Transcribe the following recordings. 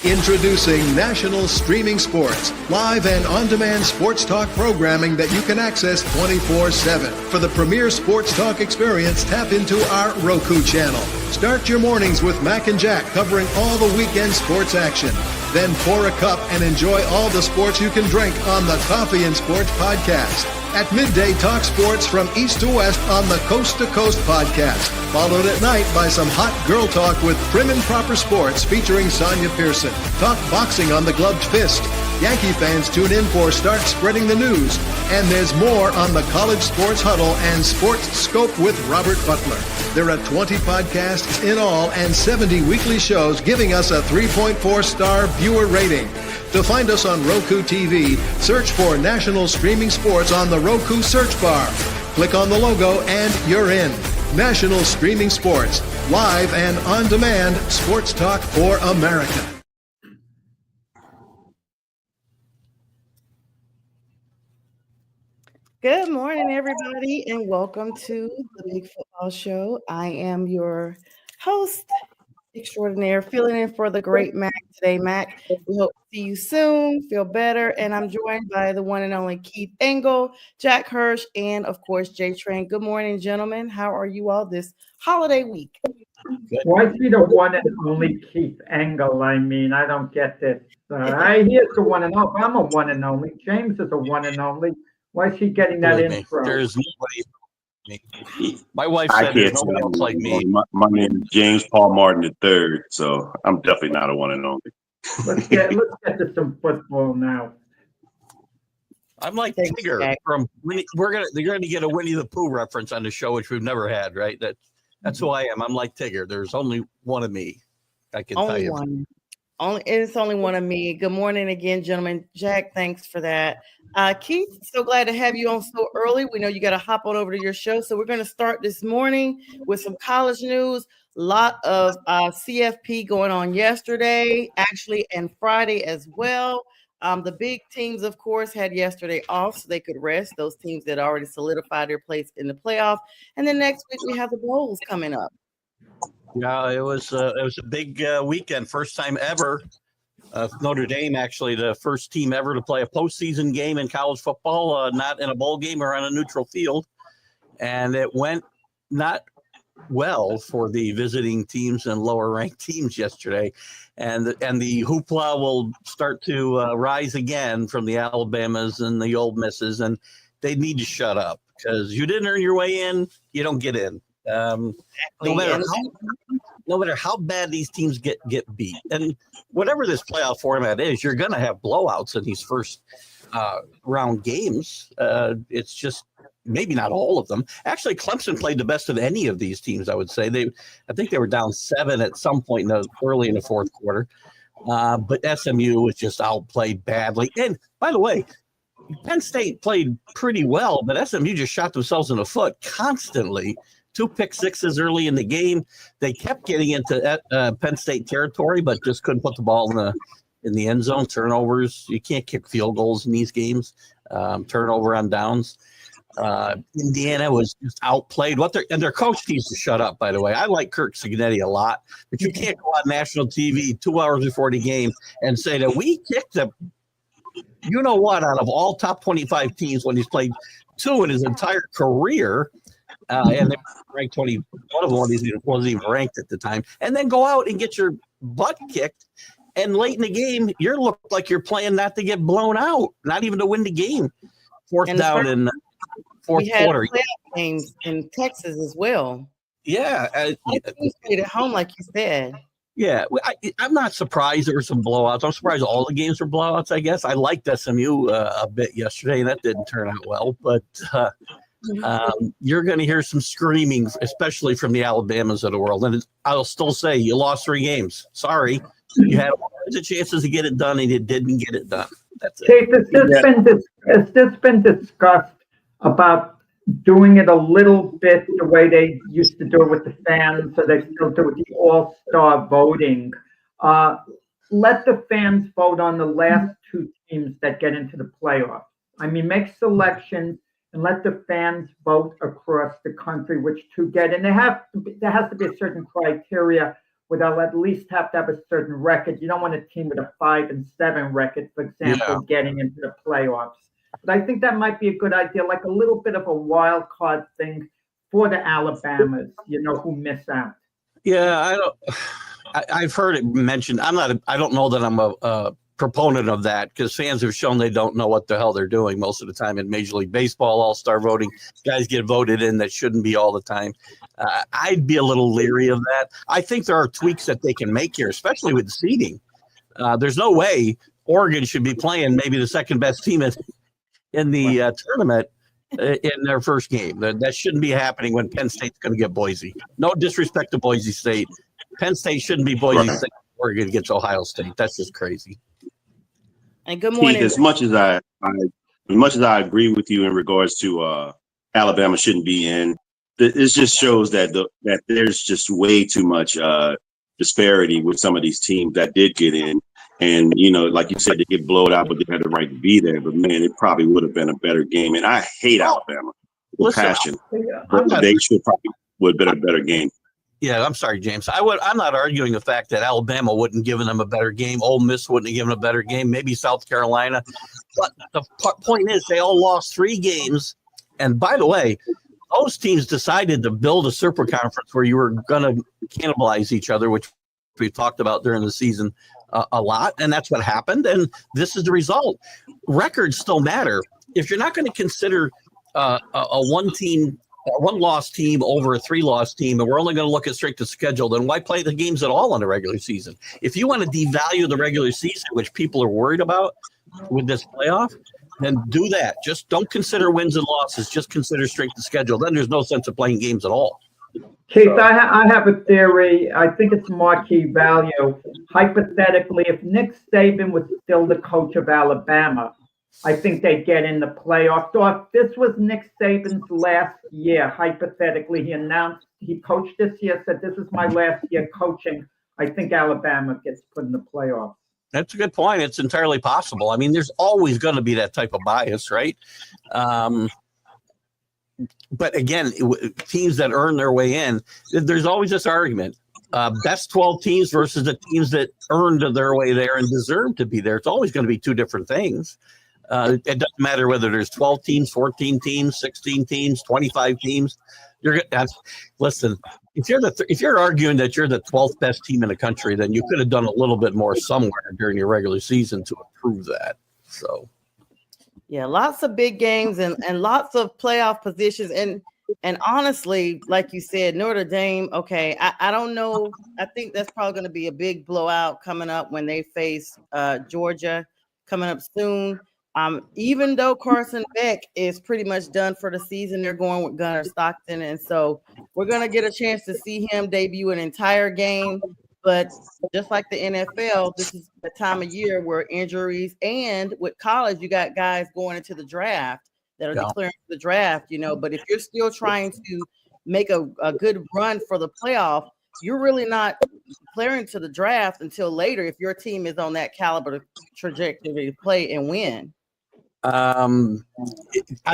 Introducing National Streaming Sports, live and on-demand sports talk programming that you can access 24/7. For the premier sports talk experience, tap into our Roku channel. Start your mornings with Mac and Jack covering all the weekend sports action. Then pour a cup and enjoy all the sports you can drink on the Coffee and Sports podcast. At midday, talk sports from east to west on the Coast to Coast podcast. Followed at night by some hot girl talk with Prim and Proper Sports featuring Sonia Pearson. Talk boxing on the Gloved Fist. Yankee fans tune in for Start Spreading the News. And there's more on the College Sports Huddle and Sports Scope with Robert Butler. There are 20 podcasts in all and 70 weekly shows giving us a 3.4-star viewer rating. To find us on Roku TV, search for National Streaming Sports on the Roku search bar. Click on the logo and you're in. National Streaming Sports, live and on-demand sports talk for America. Good morning, everybody, and welcome to the Big Football Show. I am your host extraordinaire, filling in for the great Mac today. Mac, we hope to see you soon, feel better, and I'm joined by the one and only Keith Engel, Jack Hirsch, and of course J-Train. Good morning, gentlemen. How are you all this holiday week? Why is he the one and only Keith Engel? I mean, I don't get this. He is the one and only. I'm a one and only. James is a one and only. Why is he getting that intro? There's nobody. My wife said there's nobody else like me. My name is James Paul Martin III, so I'm definitely not a one and only. Let's get to some football now. I'm like Tigger from Winnie. They're gonna get a Winnie the Pooh reference on the show, which we've never had, right? That's who I am. I'm like Tigger. There's only one of me. I can tell you. It's only one of me. Good morning again, gentlemen. Jack, thanks for that. Keith, so glad to have you on so early. We know you got to hop on over to your show. So we're going to start this morning with some college news. A lot of CFP going on yesterday, actually, and Friday as well. The big teams, of course, had yesterday off so they could rest. Those teams that already solidified their place in the playoff. And then next week we have the Bowls coming up. Yeah, it was a big weekend. First time ever. Notre Dame, actually, the first team ever to play a postseason game in college football, not in a bowl game or on a neutral field. And it went not well for the visiting teams and lower ranked teams yesterday. And the hoopla will start to rise again from the Alabamas and the Ole Misses. And they need to shut up because you didn't earn your way in, you don't get in. No matter how bad these teams get beat, and whatever this playoff format is, you're going to have blowouts in these first round games. It's just maybe not all of them. Actually, Clemson played the best of any of these teams. I would say I think they were down 7 at some point early in the fourth quarter, but SMU was just outplayed badly. And by the way, Penn State played pretty well, but SMU just shot themselves in the foot constantly. 2 pick sixes early in the game. They kept getting into Penn State territory, but just couldn't put the ball in the end zone. Turnovers. You can't kick field goals in these games. Turnover on downs. Indiana was just outplayed. Their coach needs to shut up, by the way. I like Kirk Cignetti a lot, but you can't go on national TV 2 hours before the game and say that we kicked the out of all top 25 teams when he's played 2 in his entire career. And they ranked 20. One of them wasn't even ranked at the time. And then go out and get your butt kicked. And late in the game, you look like you're playing not to get blown out, not even to win the game. Fourth down in fourth quarter. We had playoff games in Texas as well. Yeah. Teams played at home, like you said. Yeah, I'm not surprised there were some blowouts. I'm surprised all the games were blowouts, I guess. I liked SMU a bit yesterday, and that didn't turn out well. But you're going to hear some screaming, especially from the Alabamas of the world. And I'll still say you lost 3 games. Sorry. You had all kinds of chances to get it done, and you didn't get it done. That's it. Keith, has this been discussed about doing it a little bit the way they used to do it with the fans, so they still do it with the all-star voting? Let the fans vote on the last 2 teams that get into the playoffs. I mean, make selections and let the fans vote across the country which 2 get. And there has to be a certain criteria where they'll at least have to have a certain record. You don't want a team with a 5-7 record, for example, getting into the playoffs. But I think that might be a good idea, like a little bit of a wild card thing for the Alabamas, who miss out. Yeah, I've heard it mentioned. I don't know that I'm a proponent of that, because fans have shown they don't know what the hell they're doing most of the time in Major League Baseball. All-star voting, guys get voted in that shouldn't be all the time. I'd be a little leery of that. I think there are tweaks that they can make here, especially with seeding. There's no way Oregon should be playing maybe the second best team in the tournament in their first game. That shouldn't be happening when Penn State's going to get Boise. No disrespect to Boise State. Penn State shouldn't be Boise State. Oregon gets Ohio State. That's just crazy. And good morning. Keith, as much as I agree with you in regards to Alabama shouldn't be in, it just shows that that there's just way too much disparity with some of these teams that did get in. And, like you said, they get blown out, but they had the right to be there. But, man, it probably would have been a better game. And I hate Alabama with passion. But they should probably would have been a better game. Yeah, I'm sorry, James. I'm not arguing the fact that Alabama wouldn't have given them a better game. Ole Miss wouldn't have given them a better game. Maybe South Carolina. But the point is, they all lost 3 games. And by the way, those teams decided to build a super conference where you were going to cannibalize each other, which we talked about during the season a lot. And that's what happened. And this is the result. Records still matter. If you're not going to consider a one-loss team over a 3-loss team, and we're only going to look at strength of schedule, then why play the games at all in the regular season? If you want to devalue the regular season, which people are worried about with this playoff, then do that. Just don't consider wins and losses. Just consider strength of schedule. Then there's no sense of playing games at all. Keith, I have a theory. I think it's marquee value. Hypothetically, if Nick Saban was still the coach of Alabama, I think they'd get in the playoffs. So if this was Nick Saban's last year, hypothetically, he coached this year, said this is my last year coaching, I think Alabama gets put in the playoffs. That's a good point. It's entirely possible. I mean, there's always going to be that type of bias, right? But again, teams that earn their way in, there's always this argument. Best 12 teams versus the teams that earned their way there and deserve to be there. It's always going to be 2 different things. It doesn't matter whether there's 12 teams, 14 teams, 16 teams, 25 teams. Listen, if you're arguing that you're the 12th best team in the country, then you could have done a little bit more somewhere during your regular season to prove that. So, yeah, lots of big games and lots of playoff positions. And honestly, like you said, Notre Dame, okay, I don't know. I think that's probably going to be a big blowout coming up when they face Georgia coming up soon. Even though Carson Beck is pretty much done for the season, they're going with Gunnar Stockton. And so we're going to get a chance to see him debut an entire game. But just like the NFL, this is the time of year where injuries, and with college, you got guys going into the draft that are declaring for the draft, But if you're still trying to make a good run for the playoff, you're really not declaring to the draft until later if your team is on that caliber trajectory to play and win. I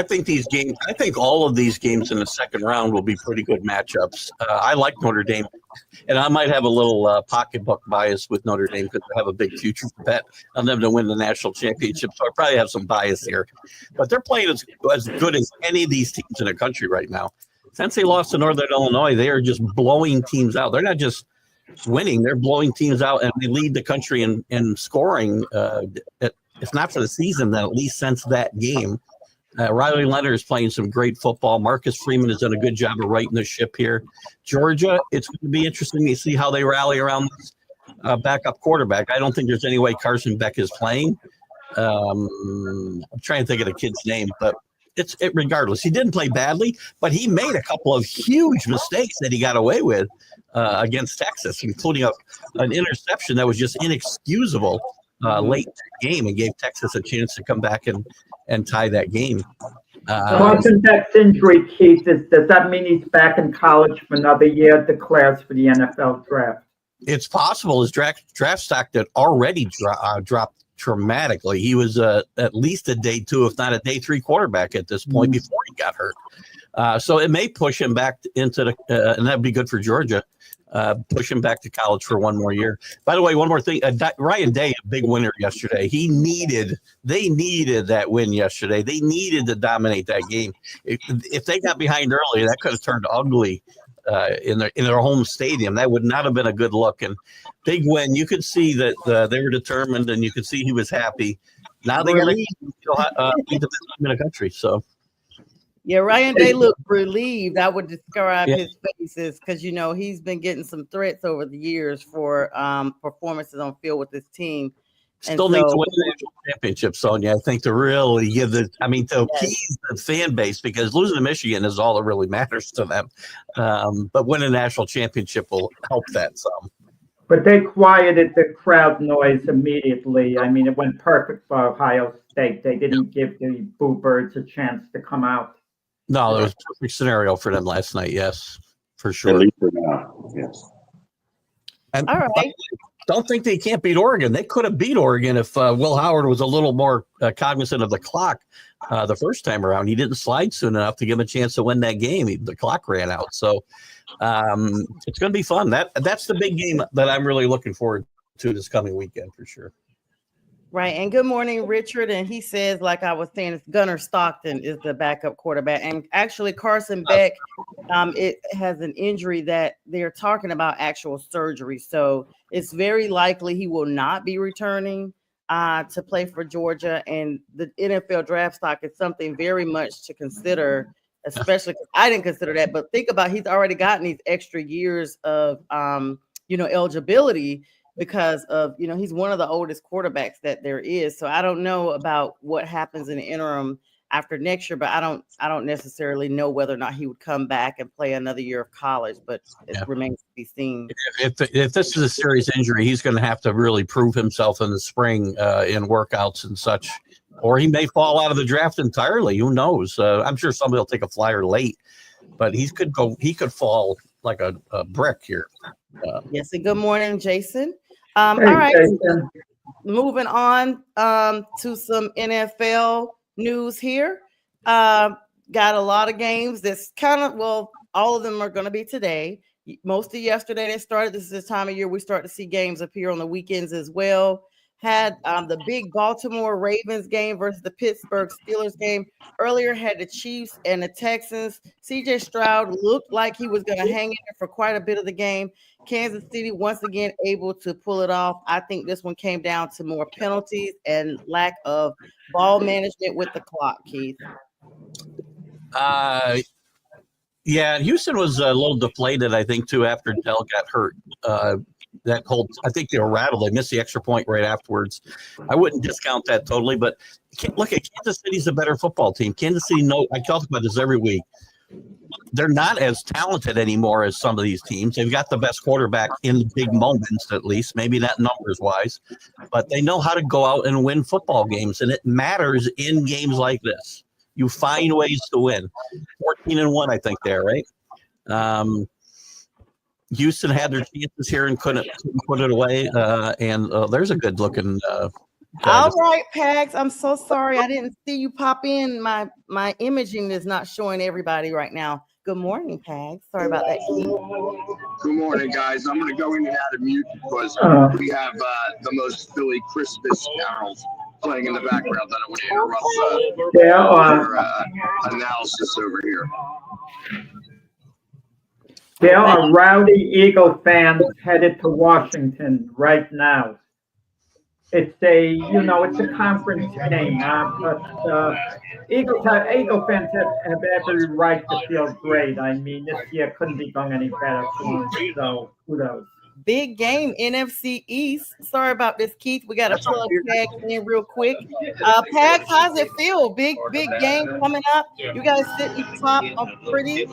think all of these games in the second round will be pretty good matchups. I like Notre Dame, and I might have a little pocketbook bias with Notre Dame because I have a big future bet on them to win the national championship. So I probably have some bias here, but they're playing as good as any of these teams in the country right now. Since they lost to Northern Illinois, they are just blowing teams out. They're not just winning; they're blowing teams out, and they lead the country in scoring. If not for the season, then at least since that game. Riley Leonard is playing some great football. Marcus Freeman has done a good job of righting the ship here. Georgia, it's going to be interesting to see how they rally around this backup quarterback. I don't think there's any way Carson Beck is playing. I'm trying to think of the kid's name, but regardless. He didn't play badly, but he made a couple of huge mistakes that he got away with against Texas, including an interception that was just inexcusable late in the game and gave Texas a chance to come back and tie that game. Carson Beck's injury, Keith, does that mean he's back in college for another year, declares for the NFL draft? It's possible. His draft stock that already dropped dramatically. He was at least a day 2, if not a day 3 quarterback at this point before he got hurt. So it may push him back into and that'd be good for Georgia. push him back to college for one more year. By the way, one more thing. Ryan Day, a big winner yesterday. They needed that win yesterday. They needed to dominate that game. If they got behind early, that could have turned ugly in their home stadium. That would not have been a good look. And big win. You could see that they were determined, and you could see he was happy. Now they got to beat the best team in the country. So. Yeah, Ryan Day looked relieved. I would describe his faces because, he's been getting some threats over the years for performances on field with his team. Still need to win the national championship, Sonja. I think to really give appease the fan base, because losing to Michigan is all that really matters to them. But winning a national championship will help that some. But they quieted the crowd noise immediately. I mean, it went perfect for Ohio State. They didn't give the Boo Birds a chance to come out. No, it was a perfect scenario for them last night. Yes, for sure. At least for now, yes. And all right. Don't think they can't beat Oregon. They could have beat Oregon if Will Howard was a little more cognizant of the clock the first time around. He didn't slide soon enough to give him a chance to win that game. The clock ran out. So it's going to be fun. That's the big game that I'm really looking forward to this coming weekend for sure. Right. And good morning, Richard. And he says, like I was saying, it's Gunnar Stockton is the backup quarterback. And actually, Carson Beck, it has an injury that they're talking about actual surgery. So it's very likely he will not be returning to play for Georgia. And the NFL draft stock is something very much to consider, especially because I didn't consider that. But think about, he's already gotten these extra years of, eligibility, because of, he's one of the oldest quarterbacks that there is. So I don't know about what happens in the interim after next year, but I don't necessarily know whether or not he would come back and play another year of college, but it remains to be seen. If this is a serious injury, he's going to have to really prove himself in the spring in workouts and such, or he may fall out of the draft entirely. Who knows? I'm sure somebody will take a flyer late, but he could fall like a brick here. Yes. And good morning, Jason. Hey, all right. Jason. Moving on to some NFL news here. Got a lot of games that's all of them are going to be today. Most of yesterday they started. This is the time of year we start to see games appear on the weekends as well. Had the big Baltimore Ravens game versus the Pittsburgh Steelers game. Earlier had the Chiefs and the Texans. CJ Stroud looked like he was going to hang in there for quite a bit of the game. Kansas City once again able to pull it off. I think this one came down to more penalties and lack of ball management with the clock, Keith. Yeah, Houston was a little deflated, I think, too, after Dell got hurt. I think they were rattled. They missed the extra point right afterwards. I wouldn't discount that totally, but look, Kansas City's a better football team. Kansas City, I talk about this every week. They're not as talented anymore as some of these teams. They've got the best quarterback in the big moments, at least, maybe not numbers wise, but they know how to go out and win football games, and it matters in games like this. You find ways to win. 14-1, I think they're right. Houston had their chances here and couldn't put it away. And there's a good looking. All right, Pags. I'm so sorry. I didn't see you pop in. My imaging is not showing everybody right now. Good morning, Pags. Sorry about that. Good morning, guys. I'm going to go in and out of mute because we have the most Philly Christmas carols playing in the background. I don't want to interrupt your analysis over here. There are rowdy Eagle fans headed to Washington right now. It's a conference game, but Eagle fans have every right to feel great. I mean, this year couldn't be going any better for them, so kudos. Big game, NFC East. Sorry about this, Keith. We got to plug Pags in real quick. Pags, how's it feel? Big game coming up. You guys sitting top of pretty.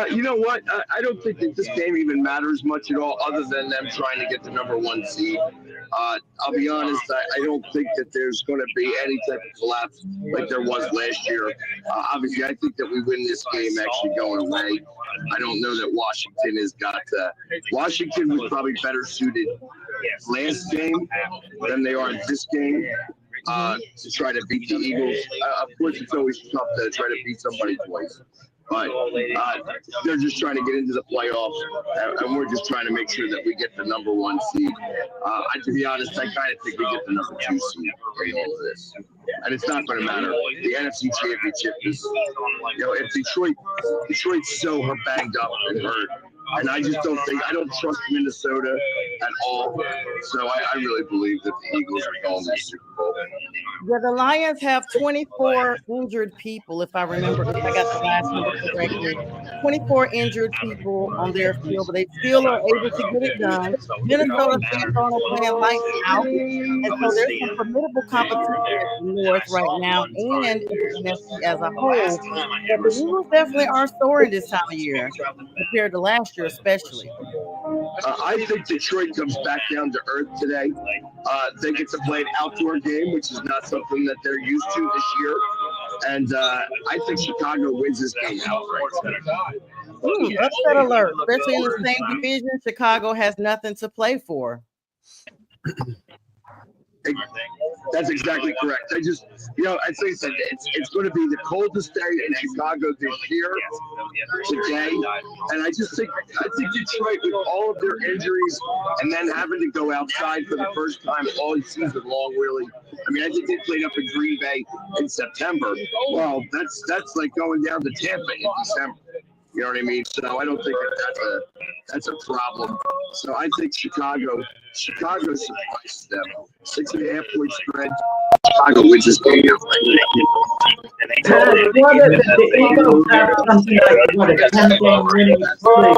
You know what? I don't think that this game even matters much at all, other than them trying to get the number one seed. I'll be honest, I don't think that there's going to be any type of collapse like there was last year. Obviously, I think that we win this game actually going away. I don't know that Washington has got Washington was probably better suited last game than they are in this game to try to beat the Eagles. Of course, it's always tough to try to beat somebody twice. but they're just trying to get into the playoffs, and we're just trying to make sure that we get the number 1 seed. To be honest, I kind of think we get the number 2 seed in all of this, and it's not going to matter. The NFC Championship is, if Detroit's so banged up and hurt. And I just don't trust Minnesota at all. So I really believe that the Eagles are going to the Super Bowl. Yeah, the Lions have 24 injured people, if I remember, if I got the last number correctly. 24 injured people on their field, but they still are able to get it done. Minnesota fans are playing lights out. And so there's some formidable competition in the North right now and in the NFC as a whole. But the Eagles definitely are soaring this time of year compared to last year, especially. I think Detroit comes back down to earth today. They get to play an outdoor game, which is not something that they're used to this year. And I think Chicago wins this game outright. Upset alert, especially in the same division. Chicago has nothing to play for. That's exactly correct. I just, as I said, it's going to be the coldest day in Chicago this year, today, and I think Detroit, with all of their injuries, and then having to go outside for the first time all season long, really. I think they played up in Green Bay in September. Well, that's like going down to Tampa in December. You know what I mean? So I don't think that's a problem. So I think Chicago surprises them. 6.5 point spread. Chicago wins this game. The Eagles have something like a 10-game winning streak.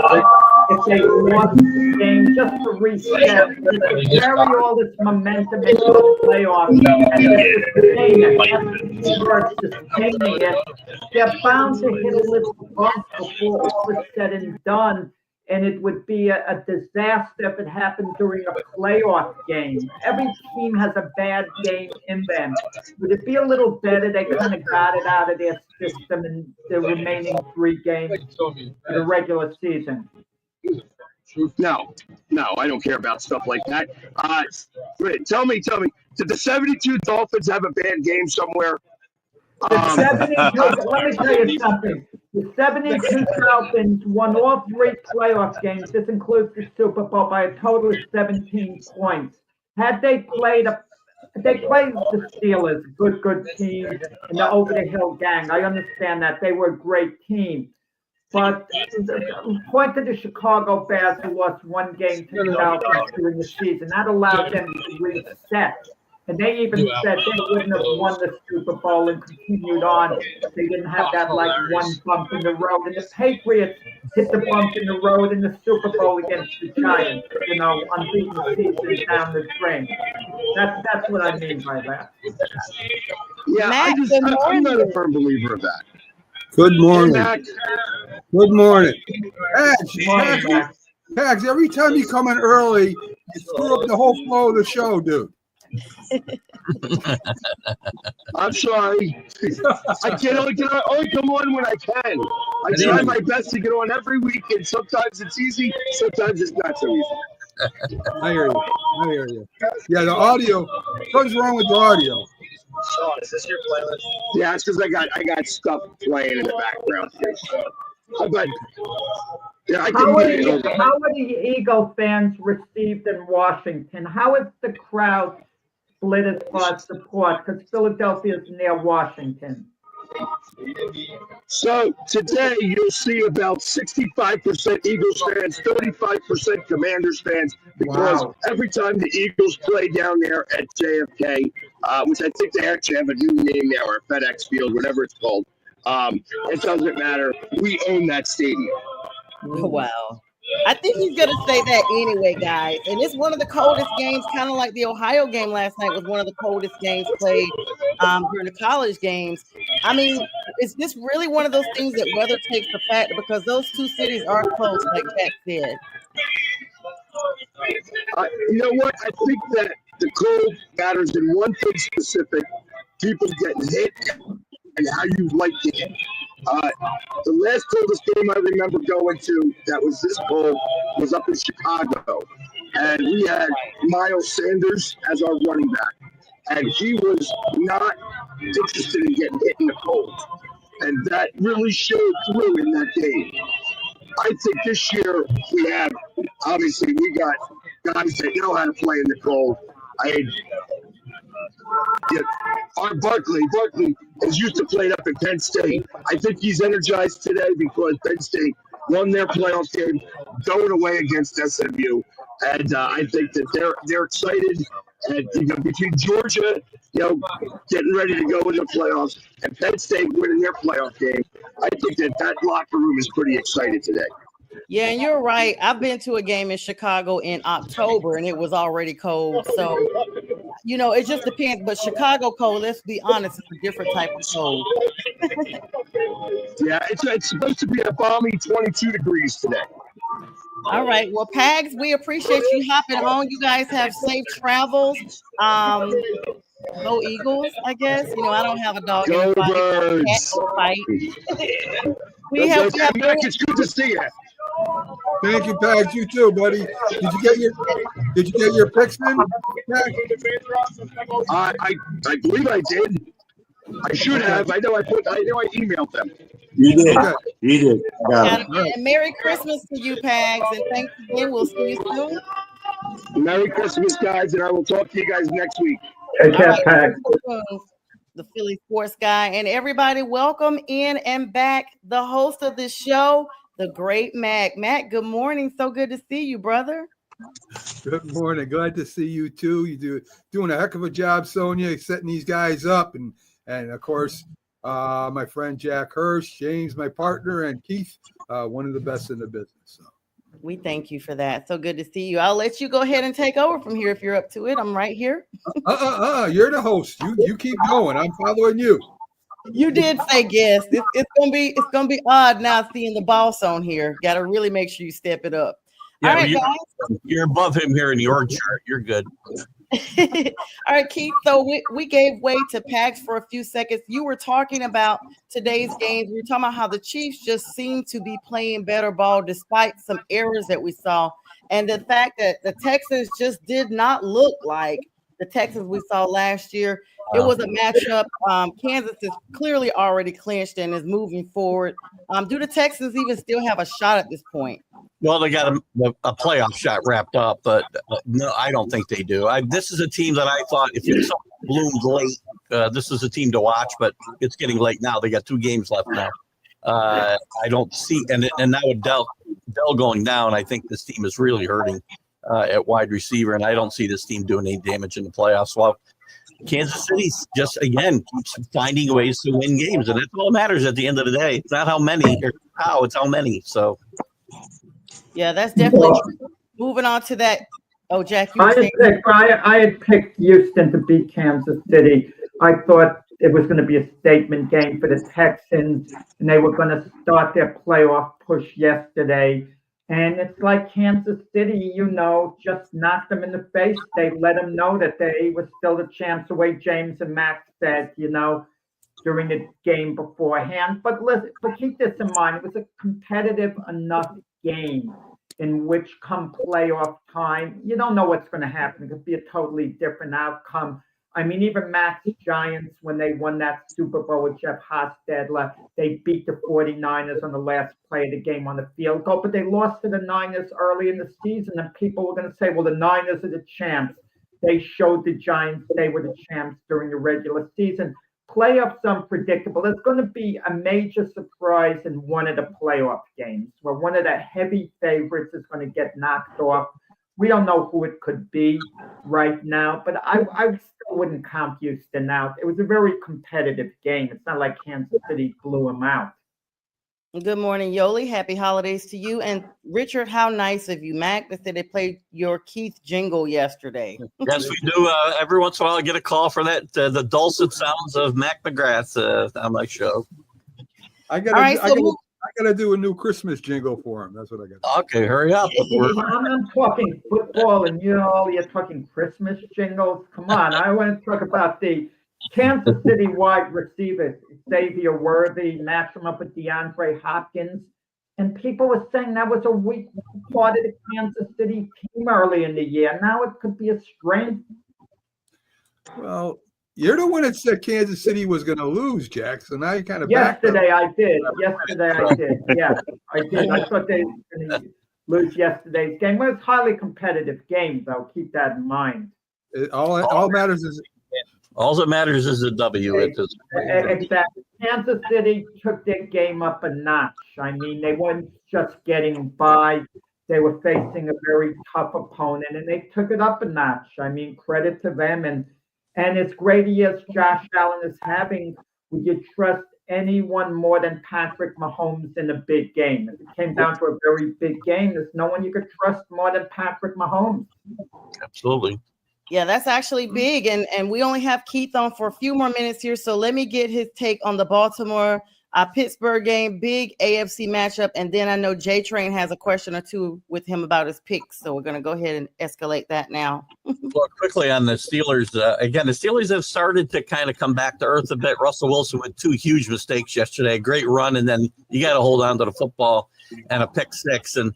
But if they lost the game, just to reset, to carry all this momentum into the playoffs and sustaining it, they're bound to hit a little bump before all is said and done. And it would be a disaster if it happened during a playoff game. Every team has a bad game in them. Would it be a little better they kind of got it out of their system in the remaining 3 games of the regular season? No, I don't care about stuff like that. Tell me, did the 72 Dolphins have a bad game somewhere? Let me tell you something. The 72 Dolphins won all 3 playoff games. This includes the Super Bowl by a total of 17 points. Had they played the Steelers, good team, and the Over the Hill gang. I understand that they were a great team. But point to the Chicago Bears, who lost 1 game to the Dolphins during the season. That allowed them to reset. And they even said they wouldn't have won the Super Bowl and continued on if they didn't have that one bump in the road. And the Patriots hit the bump in the road in the Super Bowl against the Giants, unbeaten season down the drain. That's what I mean by that. Yeah, Matt, I'm not a firm believer of that. Good morning. Good morning. Pags, every time you come in early, you screw up the whole flow of the show, dude. I'm sorry. I can only come on when I can. I try my best to get on every week, and sometimes it's easy, sometimes it's not so easy. I hear you. Yeah, the audio. What's wrong with the audio? Sean, is this your playlist? Yeah, it's because I got stuff playing in the background here. But yeah, how are the Eagle fans received in Washington? How is the crowd split as far as support? Because Philadelphia is near Washington. So today you'll see about 65% Eagles fans, 35% Commanders fans, because every time the Eagles play down there at JFK, which I think they actually have a new name now, or FedEx Field, whatever it's called, it doesn't matter. We own that stadium. Wow. I think he's going to say that anyway, guys. And it's one of the coldest games, kind of like the Ohio game last night was one of the coldest games played during the college games. I mean, is this really one of those things that weather takes the factor? Because those 2 cities are close, like Jack said. You know what? I think that the cold matters in one thing specific: people getting hit and how you like the hit. The last coldest game I remember going to that was this cold was up in Chicago, and we had Miles Sanders as our running back, and he was not interested in getting hit in the cold. And that really showed through in that game. I think this year obviously we got guys that know how to play in the cold. Our Barkley is used to playing up at Penn State. I think he's energized today because Penn State won their playoff game going away against SMU. And I think that they're excited. And between Georgia, getting ready to go into the playoffs, and Penn State winning their playoff game, I think that locker room is pretty excited today. Yeah, and you're right. I've been to a game in Chicago in October, and it was already cold. So, it just depends. But Chicago cold, let's be honest, it's a different type of cold. Yeah, it's supposed to be a balmy 22 degrees today. All right. Well, Pags, we appreciate you hopping on. You guys have safe travels. Go Eagles, I guess. I don't have a dog in the fight. Mac, it's good to see you. Thank you, Pags. You too, buddy. Did you get your picks in, Pags? I believe I did. I should have. I know I emailed them. You did. Okay. You did. Got it. And Merry Christmas to you, Pags, and thanks again. We'll see you soon. Merry Christmas, guys, and I will talk to you guys next week. Take care, Pags. The Philly sports guy, and everybody, welcome in and back the host of this show, the great Mac. Mac, good morning. So good to see you, brother. Good morning. Glad to see you too. You doing a heck of a job, Sonja, setting these guys up, and of course, my friend Jack Hirsch, James, my partner, and Keith, one of the best in the business. So. We thank you for that. So good to see you. I'll let you go ahead and take over from here if you're up to it. I'm right here. You're the host. You keep going. I'm following you. You did say guest. It's gonna be odd now seeing the boss on here. Got to really make sure you step it up. Yeah, all right, guys. You're above him here in the org chart. You're good. All right, Keith. So we gave way to Pags for a few seconds. You were talking about today's games. We were talking about how the Chiefs just seem to be playing better ball despite some errors that we saw, and the fact that the Texans just did not look like the Texans we saw last year. It was a matchup. Kansas is clearly already clinched and is moving forward. Do the Texans even still have a shot at this point? Well, they got a playoff shot wrapped up, but no, I don't think they do. This is a team that I thought if it bloomed late, this is a team to watch, but it's getting late now. They got 2 games left now. I don't see, and now with Dell going down, I think this team is really hurting at wide receiver, and I don't see this team doing any damage in the playoffs. Well, Kansas City just, again, keeps finding ways to win games, and that's all that matters at the end of the day. It's not how many or how, it's how many. So, yeah, that's definitely true. Moving on to that. Oh, Jack, I had picked Houston to beat Kansas City. I thought it was going to be a statement game for the Texans, and they were going to start their playoff push yesterday. And it's like Kansas City, just knocked them in the face. They let them know that they were still the champs, the way James and Max said, during the game beforehand. But keep this in mind. It was a competitive enough game in which come playoff time, you don't know what's going to happen. It could be a totally different outcome. I mean, even Max Giants, when they won that Super Bowl with Jeff Hostetler, they beat the 49ers on the last play of the game on the field goal, but they lost to the Niners early in the season, and people were going to say, well, the Niners are the champs. They showed the Giants they were the champs during the regular season. Playoffs unpredictable. There's going to be a major surprise in one of the playoff games where one of the heavy favorites is going to get knocked off. We don't know who it could be right now, but I still wouldn't count Houston out. It was a very competitive game. It's not like Kansas City blew them out. Good morning, Yoli. Happy holidays to you. And Richard, how nice of you. Mac, they said they played your Keith jingle yesterday. Yes, we do. Every once in a while I get a call for that, the dulcet sounds of Mac McGrath on my show. I gotta do a new Christmas jingle for him. That's what I got. Okay, hurry up. I'm talking football, and you're talking Christmas jingles. Come on, I want to talk about the Kansas City wide receiver Xavier Worthy, match him up with DeAndre Hopkins, and people were saying that was a weak part of the Kansas City team early in the year. Now it could be a strength. Well, You're the one that said Kansas City was going to lose, Jack. So now you kind of backed up. Yesterday I did. Yes, I did. I thought they were going to lose yesterday's game. Well, it's a highly competitive game, though. Keep that in mind. All matters is All that matters is a W at this point. Exactly. Kansas City took their game up a notch. I mean, they weren't just getting by. They were facing a very tough opponent, and they took it up a notch. I mean, credit to them. And as great as Josh Allen is having, would you trust anyone more than Patrick Mahomes in a big game? If it came down to a very big game, there's no one you could trust more than Patrick Mahomes. Absolutely. Yeah, that's actually big. And we only have Keith on for a few more minutes here. So let me get his take on the Baltimore Pittsburgh game, big AFC matchup. And then I know J-Train has a question or two with him about his picks. So we're going to go ahead and escalate that now. Well, quickly on the Steelers. Again, the Steelers have started to kind of come back to earth a bit. Russell Wilson with 2 huge mistakes yesterday. Great run. And then you got to hold on to the football and a pick 6. And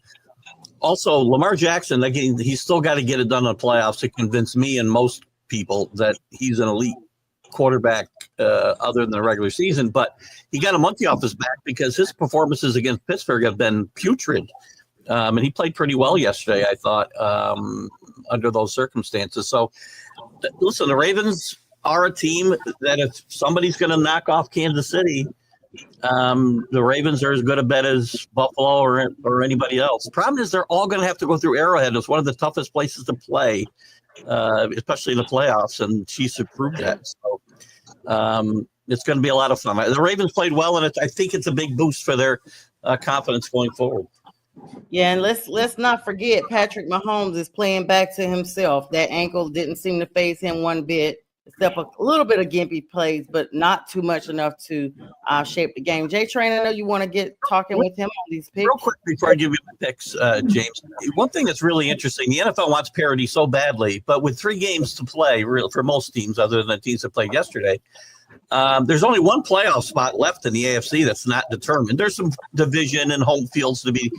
also, Lamar Jackson, again, he's still got to get it done in the playoffs to convince me and most people that he's an elite quarterback other than the regular season. But he got a monkey off his back because his performances against Pittsburgh have been putrid. And he played pretty well yesterday, I thought, under those circumstances. So, listen, the Ravens are a team that if somebody's going to knock off Kansas City, the Ravens are as good a bet as Buffalo or anybody else. The problem is they're all going to have to go through Arrowhead. It's one of the toughest places to play, especially in the playoffs, and Chiefs have proved that. So it's going to be a lot of fun. The Ravens played well, and I think it's a big boost for their confidence going forward. Yeah, and let's not forget Patrick Mahomes is playing back to himself. That ankle didn't seem to faze him one bit, except a little bit of gimpy plays, but not too much enough to shape the game. J-Train, I know you want to get talking with him on these picks. Real quick before I give you my picks, James, one thing that's really interesting, the NFL wants parity so badly, but with 3 games to play for most teams other than the teams that played yesterday, there's only one playoff spot left in the AFC that's not determined. There's some division and home fields to be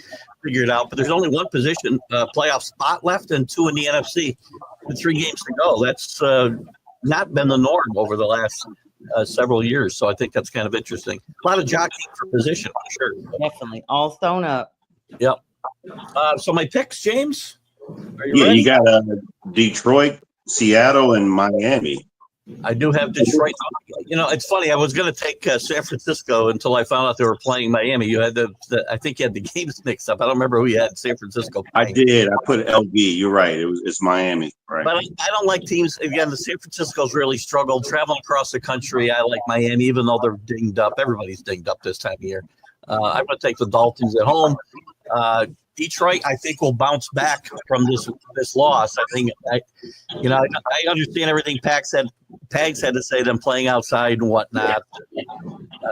figured out, but there's only one position playoff spot left and 2 in the NFC with 3 games to go. That's not been the norm over the last several years. So I think that's kind of interesting. A lot of jockeying for position, for sure. Definitely. All sewn up. Yep. So my picks, James? Are you Yeah, ready? you got Detroit, Seattle, and Miami. I do have Detroit. You know, it's funny. I was going to take San Francisco until I found out they were playing Miami. You had I think you had the games mixed up. I don't remember who you had San Francisco playing. I did. I put LB. You're right. It's Miami. Right. But I don't like teams. Again, the San Francisco's really struggled traveling across the country. I like Miami, even though they're dinged up. Everybody's dinged up this time of year. I'm going to take the Dolphins at home. Detroit, I think, will bounce back from this loss. I think, I understand everything Pags had to say, them playing outside and whatnot.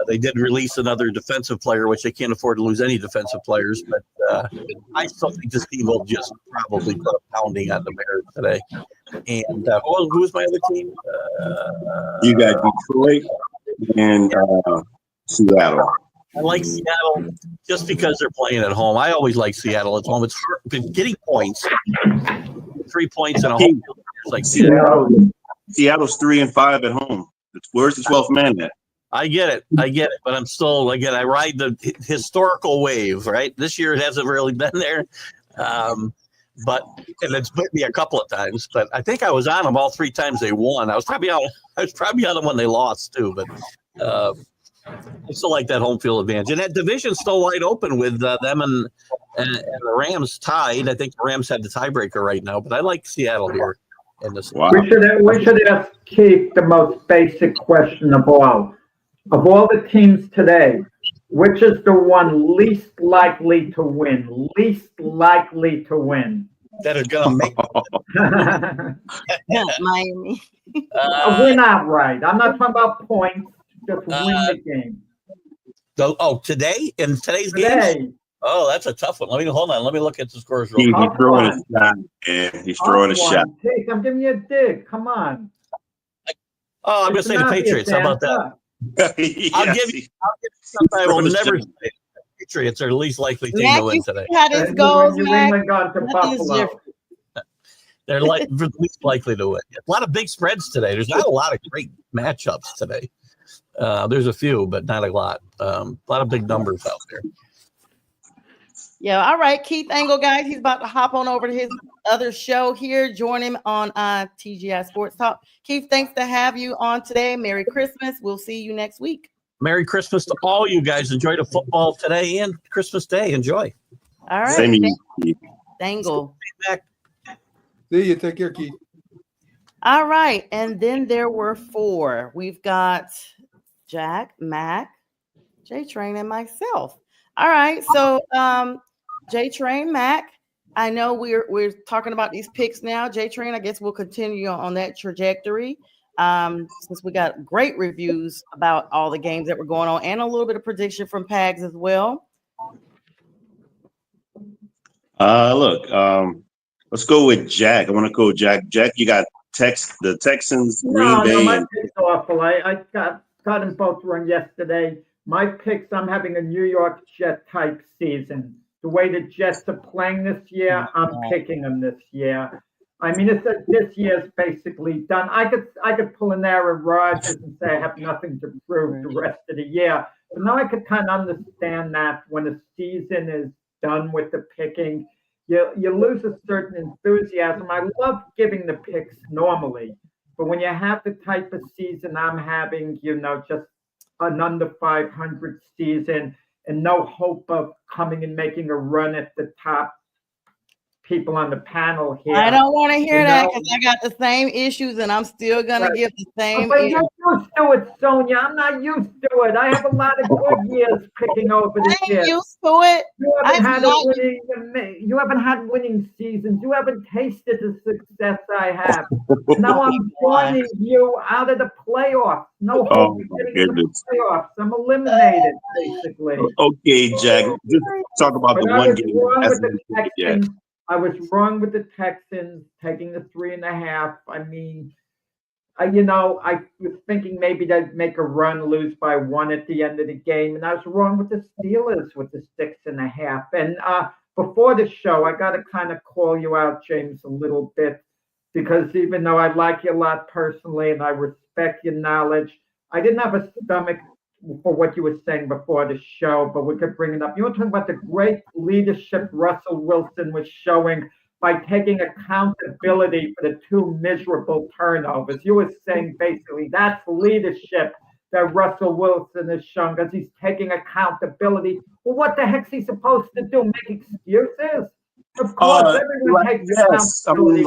They did release another defensive player, which they can't afford to lose any defensive players. But I still think this team will just probably put a pounding on the Bears today. And who's my other team? You got Detroit and Seattle. I like Seattle just because they're playing at home. I always like Seattle at home. It's hard, but getting points, 3 points in a home. It's like Seattle's 3-5 at home. Where's the 12th man at? I get it, but I'm still, again, I ride the historical wave, right? This year it hasn't really been there, and it's bit me a couple of times. But I think I was on them all 3 times they won. I was probably on them when they lost too, but. I still like that home field advantage. And that division's still wide open with them and the Rams tied. I think the Rams had the tiebreaker right now, but I like Seattle here in this. Wow. We should ask Keith the most basic question of all. Of all the teams today, which is the one least likely to win? Least likely to win. That are going to make Miami. Win outright. I'm not talking about points. Just win the game. Today? In today's game? Oh, that's a tough one. Hold on. Let me look at the scores real quick. He's throwing a shot. Yeah, he's throwing a shot. I'm giving you a dig. Come on. Oh, I'm going to say the Patriots. How about that? I'll give you something I will never say. The Patriots are the least likely team to win today. How this goes, New Mac? England gone to Buffalo. They're like the least likely to win. A lot of big spreads today. There's not a lot of great matchups today. There's a few, but not a lot. A lot of big numbers out there. Yeah, all right. Keith Angle, guys, he's about to hop on over to his other show here. Join him on TGI Sports Talk. Keith, thanks to have you on today. Merry Christmas. We'll see you next week. Merry Christmas to all you guys. Enjoy the football today and Christmas Day. Enjoy. All right. Same to you. Angle. See you. Take care, Keith. All right. And then there were 4. We've got Jack, Mac, J-Train, and myself. All right. So J-Train, Mac, I know we're talking about these picks now. J-Train, I guess we'll continue on that trajectory since we got great reviews about all the games that were going on and a little bit of prediction from Pags as well. Look, let's go with Jack. I want to go with Jack. Jack, you got the Texans, Green Bay. No, my and picks are awful. I got them both wrong yesterday. My picks, I'm having a New York Jet type season. The way the Jets are playing this year, I'm picking them this year. I mean, this year's basically done. I could pull an Aaron Rodgers and say I have nothing to prove the rest of the year. But now I could kind of understand that when the season is done with the picking, you lose a certain enthusiasm. I love giving the picks normally, but when you have the type of season I'm having, just an under 500 season and no hope of coming and making a run at the top people on the panel here. I don't want to hear that because I got the same issues and I'm still going to give the same. But you're used to it, Sonja. I'm not used to it. I have a lot of good years picking over the years. I'm used to it. You haven't had winning seasons. You haven't tasted the success I have. Now I'm joining you out of the playoffs. No hope of getting to the playoffs. I'm eliminated, basically. Okay, Jack. Just talk about the one game. I was wrong with the Texans taking the 3.5. I mean, I was thinking maybe they'd make a run, lose by 1 at the end of the game, and I was wrong with the Steelers with the 6.5. And before the show, I got to kind of call you out, James, a little bit, because even though I like you a lot personally and I respect your knowledge, I didn't have a stomach for what you were saying before the show, but we could bring it up. You were talking about the great leadership Russell Wilson was showing by taking accountability for the 2 miserable turnovers. You were saying basically that's leadership that Russell Wilson has shown because he's taking accountability. Well, what the heck's he supposed to do? Make excuses? Of course, everyone takes accountability.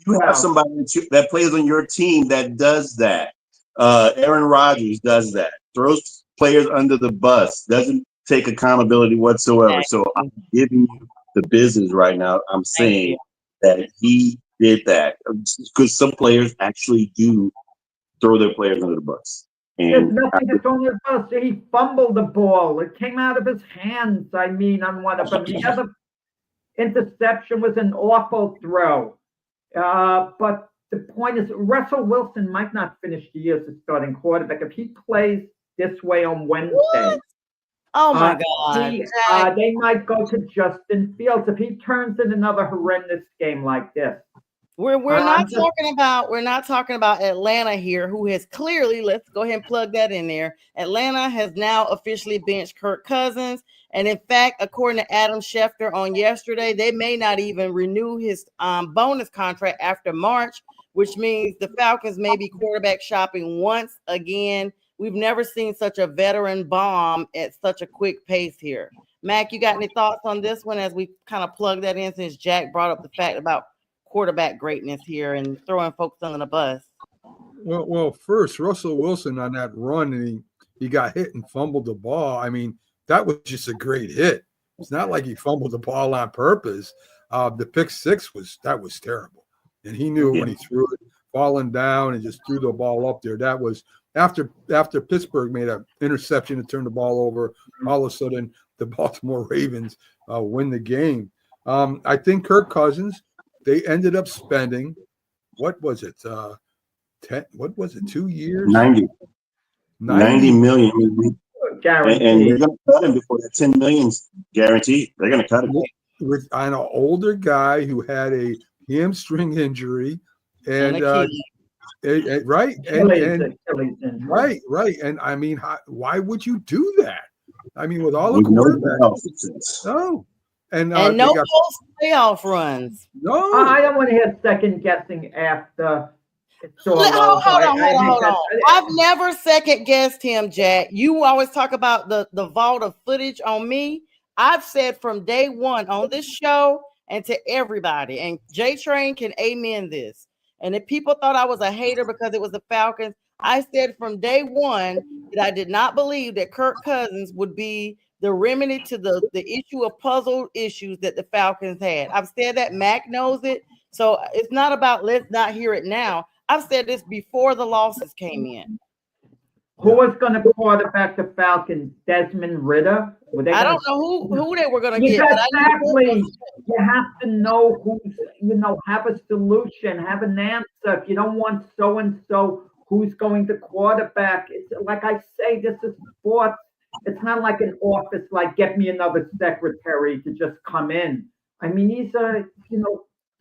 You have somebody that plays on your team that does that. Aaron Rodgers does that. Throws players under the bus, doesn't take accountability whatsoever. So I'm giving you the business right now. I'm saying that he did that because some players actually do throw their players under the bus. And there's nothing to throw under the bus. He fumbled the ball. It came out of his hands. I mean, on one of them. The other interception was an awful throw. But the point is, Russell Wilson might not finish the year as a starting quarterback. If he plays this way on Wednesday. What? Oh my God! They might go to Justin Fields if he turns in another horrendous game like this. We're not talking about Atlanta here, who has clearly, let's go ahead and plug that in there. Atlanta has now officially benched Kirk Cousins, and in fact, according to Adam Schefter on yesterday, they may not even renew his bonus contract after March, which means the Falcons may be quarterback shopping once again. We've never seen such a veteran bomb at such a quick pace here. Mac, you got any thoughts on this one as we kind of plug that in since Jack brought up the fact about quarterback greatness here and throwing folks under the bus? Well, first, Russell Wilson on that run, and he got hit and fumbled the ball. I mean, that was just a great hit. It's not like he fumbled the ball on purpose. The pick 6 was terrible. And he knew when he threw it, falling down and just threw the ball up there. That was after Pittsburgh made an interception to turn the ball over. All of a sudden, the Baltimore Ravens win the game. I think Kirk Cousins, they ended up spending, what was it? 2 years? 90 million. Guaranteed. And you're going to cut him before that 10 million guaranteed. They're going to cut him. With an older guy who had a hamstring injury, And and a key. right, Achilles injury. right, and I mean, why would you do that? I mean, with all the With no quarterbacks, playoff success. no, and And they no got post playoff runs. no. I don't want to hear second guessing after it's all Hold over. on. I've never second guessed him, Jack. You always talk about the vault of footage on me. I've said from day one on this show and to everybody, and J-Train can amen this. And if people thought I was a hater because it was the Falcons, I said from day one that I did not believe that Kirk Cousins would be the remedy to the issue of puzzle issues that the Falcons had. I've said that. Mac knows it. So it's not about let's not hear it now. I've said this before the losses came in. Who was going to quarterback the Falcons? Desmond Ridder? I don't know who they were going to get. Exactly. You have to know who's, have a solution, have an answer. If you don't want so-and-so, who's going to quarterback? It's like I say, this is sports. It's not like an office, like get me another secretary to just come in. I mean, these are,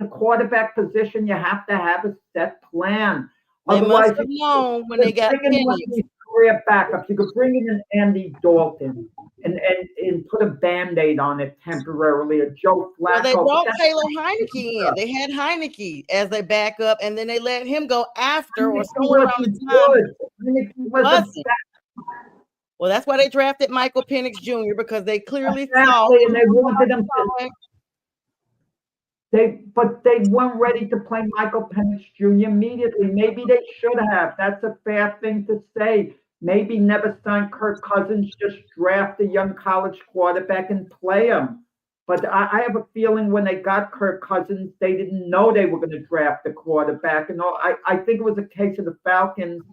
the quarterback position, you have to have a set plan. They Otherwise, must have known when they got career backups. You could bring in an Andy Dalton and put a Band-Aid on it temporarily, or Joe Flacco. Well, they brought Taylor Heineke in. They had Heineke as a backup, and then they let him go after or somewhere around the time. Well, that's why they drafted Michael Penix Jr. because they clearly saw. And they wanted him but they weren't ready to play Michael Penix Jr. immediately. Maybe they should have. That's a fair thing to say. Maybe never sign Kirk Cousins, just draft a young college quarterback and play him. But I have a feeling when they got Kirk Cousins, they didn't know they were going to draft a quarterback. And I think it was a case of the Falcons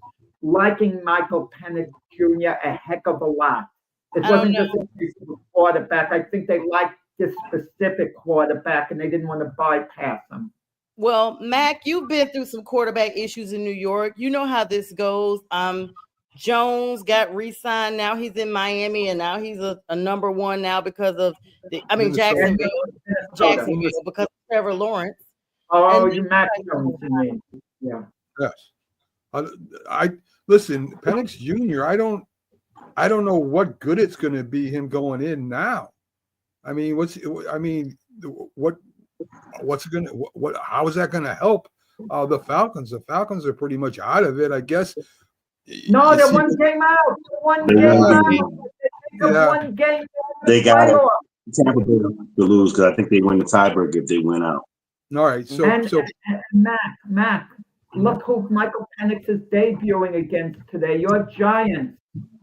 liking Michael Penix Jr. a heck of a lot. It wasn't just a case of a quarterback. I think they liked this specific quarterback and they didn't want to bypass him. Well, Mac, you've been through some quarterback issues in New York. You know how this goes. Jones got re-signed. Now he's in Miami, and now he's a number one now because of Jacksonville because of Trevor Lawrence. Oh, you Mac Jones, you mean? Yeah. Yes. I listen, Penix Jr. I don't know what good it's going to be him going in now. I mean, what's it going to how is that going to help the Falcons? The Falcons are pretty much out of it, I guess. No, they're one game out. One game. They got Tampa Bay to lose because I think they win the tiebreak if they win out. All right, so Mac, look who Michael Penix is debuting against today. Your Giants.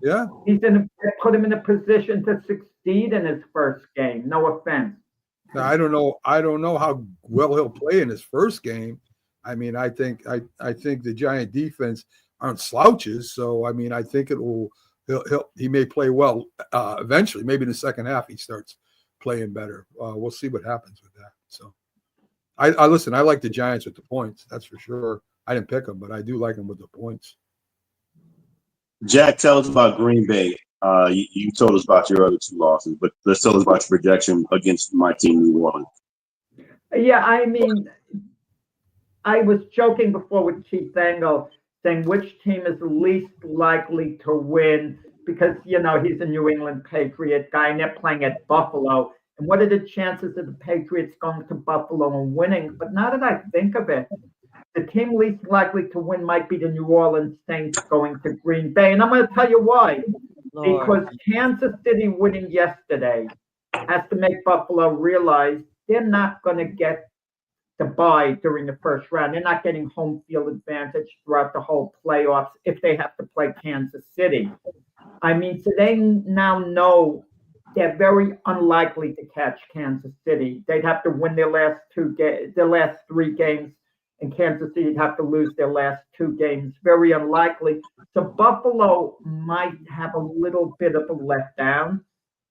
Yeah, he's going to put him in a position to succeed in his first game. No offense. Now, I don't know how well he'll play in his first game. I mean, I think the Giant defense aren't slouches, so I mean, I think he may play well eventually. Maybe in the second half he starts playing better. We'll see what happens with that. So, I listen. I like the Giants with the points. That's for sure. I didn't pick them, but I do like them with the points. Jack, tell us about Green Bay. You told us about your other two losses, but let's tell us about your projection against my team, New Orleans. Yeah, I mean, I was joking before with Chief Engel saying which team is least likely to win because, he's a New England Patriot guy and they're playing at Buffalo. And what are the chances of the Patriots going to Buffalo and winning? But now that I think of it, the team least likely to win might be the New Orleans Saints going to Green Bay. And I'm going to tell you why. Lord. Because Kansas City winning yesterday has to make Buffalo realize they're not going to get the bye during the first round. They're not getting home field advantage throughout the whole playoffs if they have to play Kansas City. I mean, so they now know they're very unlikely to catch Kansas City. They'd have to win their last 3 games. And Kansas City would have to lose their last 2 games. Very unlikely. So Buffalo might have a little bit of a letdown.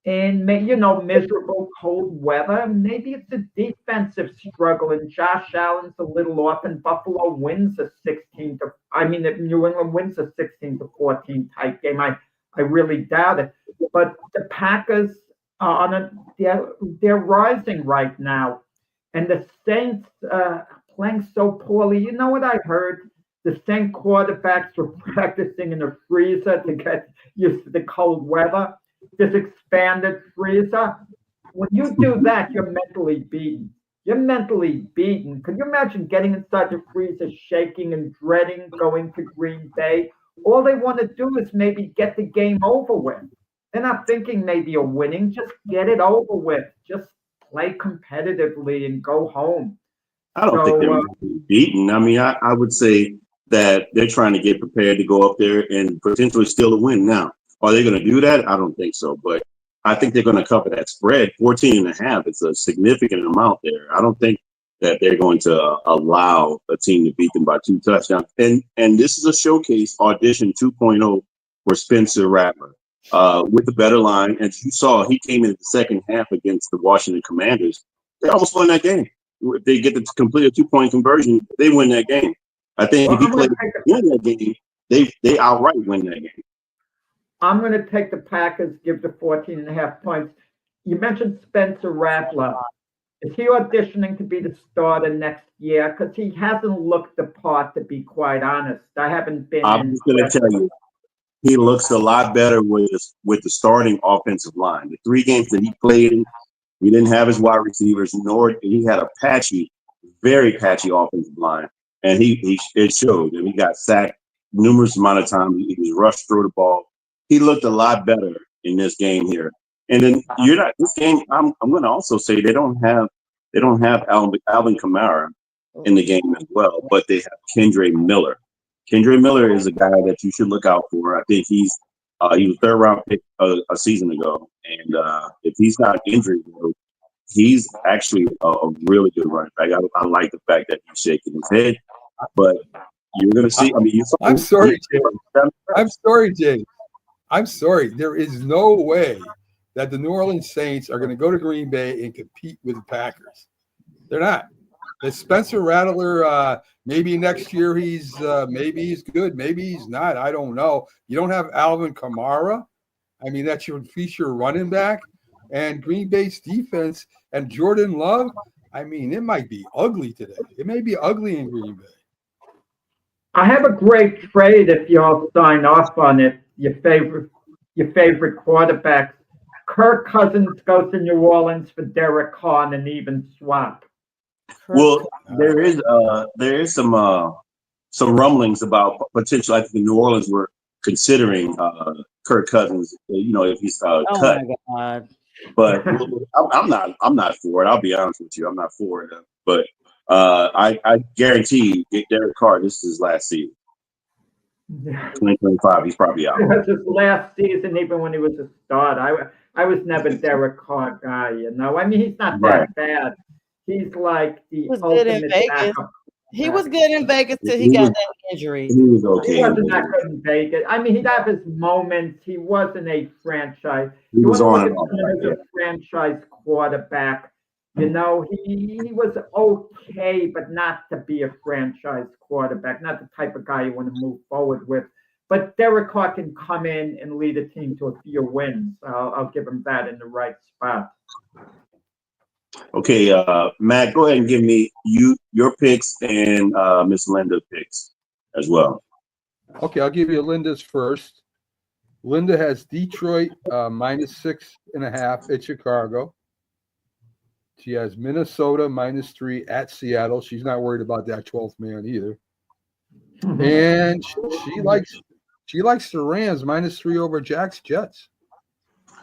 And, miserable cold weather. Maybe it's a defensive struggle. And Josh Allen's a little off. And Buffalo wins New England wins a 16-14 type game. I really doubt it. But the Packers they're rising right now. and the Saints playing so poorly. You know what I heard? The Saint quarterbacks were practicing in a freezer to get used to the cold weather. This expanded freezer. When you do that, you're mentally beaten. You're mentally beaten. Could you imagine getting inside the freezer, shaking and dreading going to Green Bay? All they want to do is maybe get the game over with. They're not thinking maybe you're winning. Just get it over with. Just play competitively and go home. I don't think they're beaten. I mean, I would say that they're trying to get prepared to go up there and potentially steal a win. Now, are they going to do that? I don't think so. But I think they're going to cover that spread. 14.5 is a significant amount there. I don't think that they're going to allow a team to beat them by 2 touchdowns. And this is a showcase audition 2.0 for Spencer Rattler with the better line. As you saw, he came in the second half against the Washington Commanders. They almost won that game. If they get to complete a 2-point conversion, they win that game. I think if he played win that game, they outright win that game. I'm going to take the Packers, give the 14.5 points. You mentioned Spencer Rattler. Is he auditioning to be the starter next year? Because he hasn't looked the part, to be quite honest. I haven't been. I'm just going to tell you, he looks a lot better with the starting offensive line. The 3 games that he played in, he didn't have his wide receivers, nor he had a very patchy offensive line, and it showed. And he got sacked numerous amount of times. He was rushed through the ball. He looked a lot better in this game here. And then this game. I'm going to also say they don't have Alvin Kamara in the game as well, but they have Kendre Miller. Kendre Miller is a guy that you should look out for. I think he was 3rd round pick a season ago, and if he's not injured, he's actually a really good running back. I like the fact that he's shaking his head, but you're going to see. I mean, I'm sorry, Jay. I'm sorry. There is no way that the New Orleans Saints are going to go to Green Bay and compete with the Packers. They're not. The Spencer Rattler, maybe next year maybe he's good, maybe he's not. I don't know. You don't have Alvin Kamara. I mean, that's your feature running back. And Green Bay's defense and Jordan Love, I mean, it might be ugly today. It may be ugly in Green Bay. I have a great trade if y'all sign off on it. Your favorite quarterbacks. Kirk Cousins goes to New Orleans for Derek Carr in an even swap. Well, there is some rumblings about potential. I think the New Orleans were considering Kirk Cousins. If he's cut. Oh my God! But I'm not for it. I'll be honest with you. I'm not for it. But I guarantee Derek Carr, this is his last season. 2025, he's probably out. It was his last season, even when he was a starter. I was never Derek Carr guy. I mean, he's not that bad. He's like the ultimate backup. He was good in Vegas till he got that injury. He was okay. He wasn't that good in Vegas. I mean, he'd have his moments. He wasn't a franchise. He was on and off. As a franchise quarterback. He was okay, but not to be a franchise quarterback, not the type of guy you want to move forward with. But Derek Carr can come in and lead a team to a few wins. I'll give him that in the right spot. Okay, Matt, go ahead and give me your picks and Miss Linda's picks as well. Okay, I'll give you Linda's first. Linda has Detroit -6.5 at Chicago. She has Minnesota -3 at Seattle. She's not worried about that 12th man either. Mm-hmm. And she likes the Rams -3 over Jack's Jets.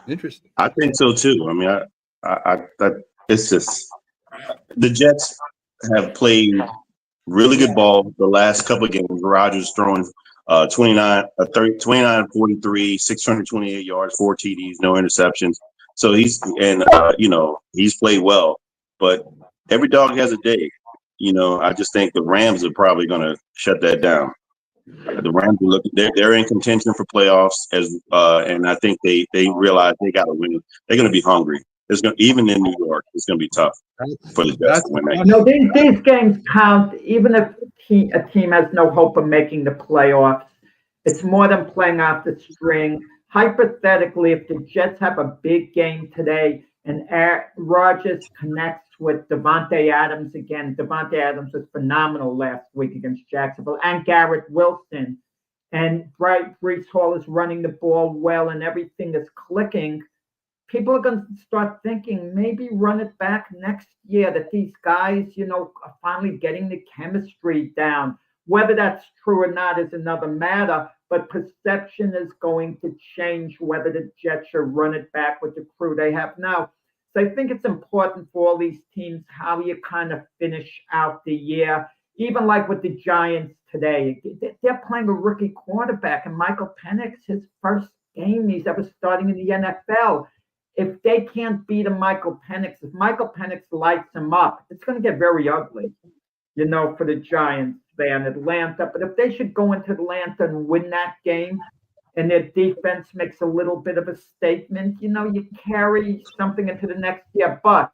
Interesting. I think so too. I mean, I it's just the Jets have played really good ball the last couple of games. Rodgers throwing 29, 43, 628 yards, 4 TDs, no interceptions. So he's played well, but every dog has a day. I just think the Rams are probably going to shut that down. The Rams are they're in contention for playoffs and I think they realize they got to win. They're going to be hungry. Even in New York, it's going to be tough for the Jets to win. These games count. Even if a team has no hope of making the playoffs, it's more than playing off the string. Hypothetically, if the Jets have a big game today and Rodgers connects with Devontae Adams again. Devontae Adams was phenomenal last week against Jacksonville, and Garrett Wilson. And Breece Hall is running the ball well, and everything is clicking. People are going to start thinking maybe run it back next year, that these guys, are finally getting the chemistry down. Whether that's true or not is another matter, but perception is going to change whether the Jets should run it back with the crew they have now. So I think it's important for all these teams how you kind of finish out the year. Even like with the Giants today, they're playing a rookie quarterback, and Michael Penix, his first game he's ever starting in the NFL. If they can't beat a Michael Penix, if Michael Penix lights him up, it's going to get very ugly, for the Giants there in Atlanta. But if they should go into Atlanta and win that game, and their defense makes a little bit of a statement, you carry something into the next year. But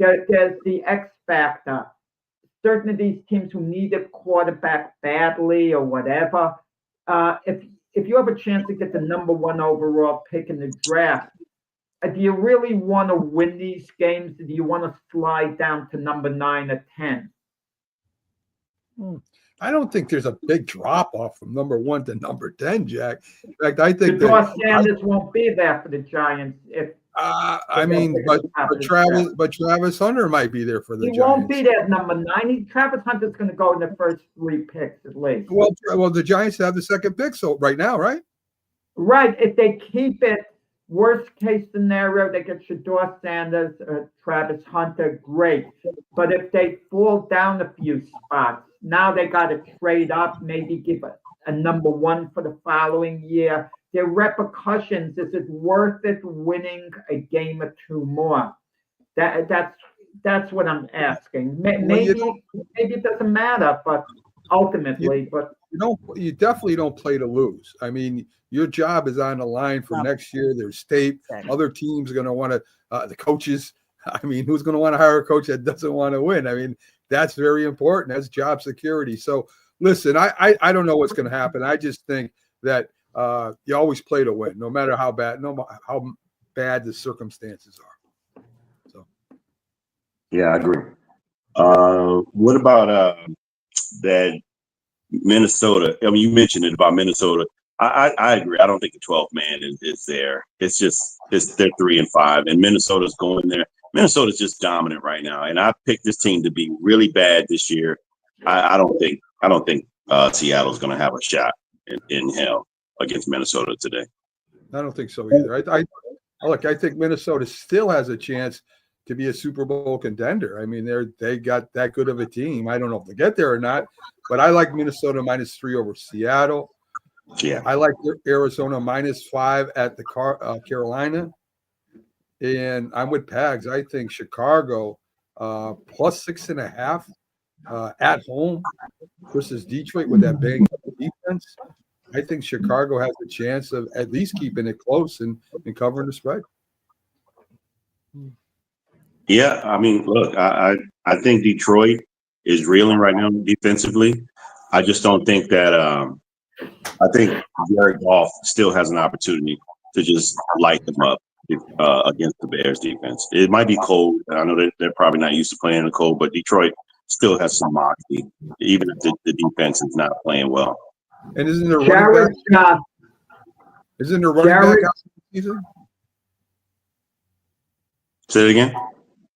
there's the X factor. Certain of these teams who need a quarterback badly or whatever, if you have a chance to get the number 1 overall pick in the draft, do you really want to win these games? Or do you want to slide down to number 9 or 10? I don't think there's a big drop off from number 1 to number 10, Jack. In fact, I think Shedeur Sanders won't be there for the Giants. But Travis Hunter might be there for the Giants. He won't be there at number 9. Travis Hunter's going to go in the first 3 picks at least. Well, the Giants have the second pick so right now, right? Right. If they keep it, worst case scenario, they get Shedeur Sanders or Travis Hunter, great. But if they fall down a few spots, now they got to trade up, maybe give a number 1 for the following year. Their repercussions, is it worth it winning a game or 2 more? That's what I'm asking. Maybe it doesn't matter, but ultimately, you definitely don't play to lose. I mean, your job is on the line for next year. There's tape. Other teams are going to want to, the coaches. I mean, who's going to want to hire a coach that doesn't want to win? I mean, that's very important. That's job security. So listen, I don't know what's going to happen. I just think that you always play to win, no matter how bad the circumstances are. So, yeah, I agree. What about that Minnesota? I mean, you mentioned it about Minnesota. I agree. I don't think the 12th man is there. It's just they're 3-5, and Minnesota's going there. Minnesota's just dominant right now, and I picked this team to be really bad this year. I don't think Seattle's going to have a shot in hell against Minnesota today. I don't think so either. I think Minnesota still has a chance to be a Super Bowl contender. I mean, they got that good of a team. I don't know if they get there or not, but I like Minnesota -3 over Seattle. Yeah, I like Arizona -5 at the Carolina, and I'm with Pags. I think Chicago +6.5 at home versus Detroit with that bang defense. I think Chicago has a chance of at least keeping it close and covering the spread. Yeah, I mean, look, I think Detroit is reeling right now defensively. I just don't think that I think Jared Goff still has an opportunity to just light them up against the Bears defense. It might be cold. I know that they're probably not used to playing in the cold, but Detroit still has some moxie, even if the defense is not playing well. And isn't there running back? Isn't there running back out this season? Say it again.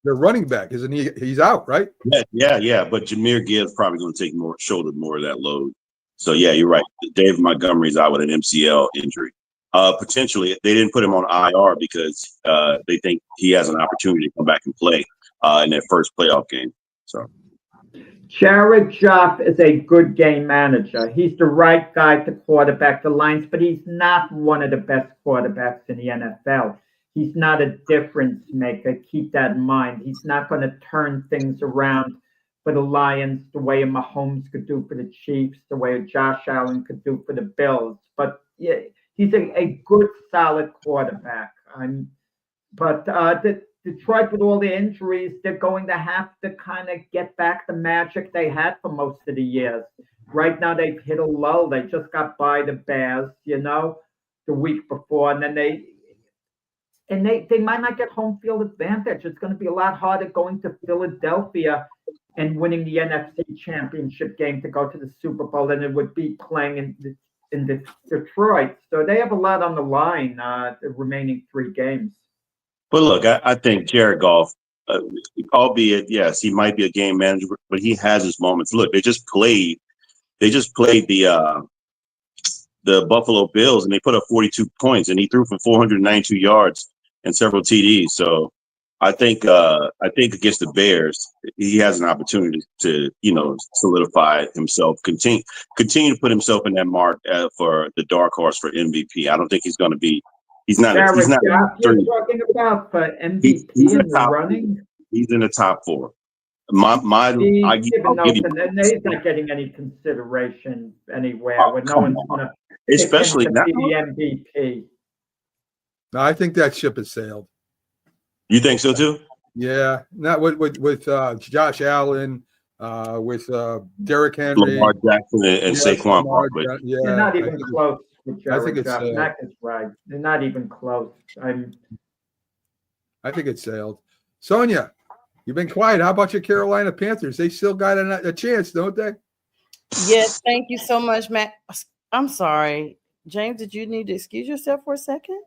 Their running back, isn't he? He's out, right? Yeah. But Jahmyr Gibbs probably going to take shoulder more of that load. So yeah, you're right. David Montgomery's out with an MCL injury. Potentially, they didn't put him on IR because they think he has an opportunity to come back and play in their first playoff game. So, Jared Goff is a good game manager. He's the right guy to quarterback the Lions, but he's not one of the best quarterbacks in the NFL. He's not a difference maker. Keep that in mind. He's not going to turn things around for the Lions the way a Mahomes could do for the Chiefs, the way a Josh Allen could do for the Bills. But yeah, he's a good, solid quarterback. But Detroit, with all the injuries, they're going to have to kind of get back the magic they had for most of the years. Right now, they've hit a lull. They just got by the Bears, the week before, and then and they might not get home field advantage. It's going to be a lot harder going to Philadelphia and winning the NFC Championship game to go to the Super Bowl than it would be playing in Detroit. So they have a lot on the line, the remaining 3 games. But look, I think Jared Goff, albeit, yes, he might be a game manager, but he has his moments. Look, they just played the Buffalo Bills, and they put up 42 points, and he threw for 492 yards and several TDs. So I think against the Bears, he has an opportunity to, solidify himself, continue to put himself in that mark for the dark horse for MVP. I don't think he's going to be. He's not. Jared He's not. Goff, you're talking about for MVP He's in the running. He's in the top 4. He's not getting any consideration anywhere where no one's going to. Especially now. The MVP. No, I think that ship has sailed. You think so too? Yeah, not with Josh Allen, with Derrick Henry, Lamar Jackson, and Saquon Barkley. Yeah, they're not even close. I think it's Mac is right. They're not even close. I think it sailed. Sonja, you've been quiet. How about your Carolina Panthers? They still got a chance, don't they? Yes, thank you so much, Matt. I'm sorry. James, did you need to excuse yourself for a second?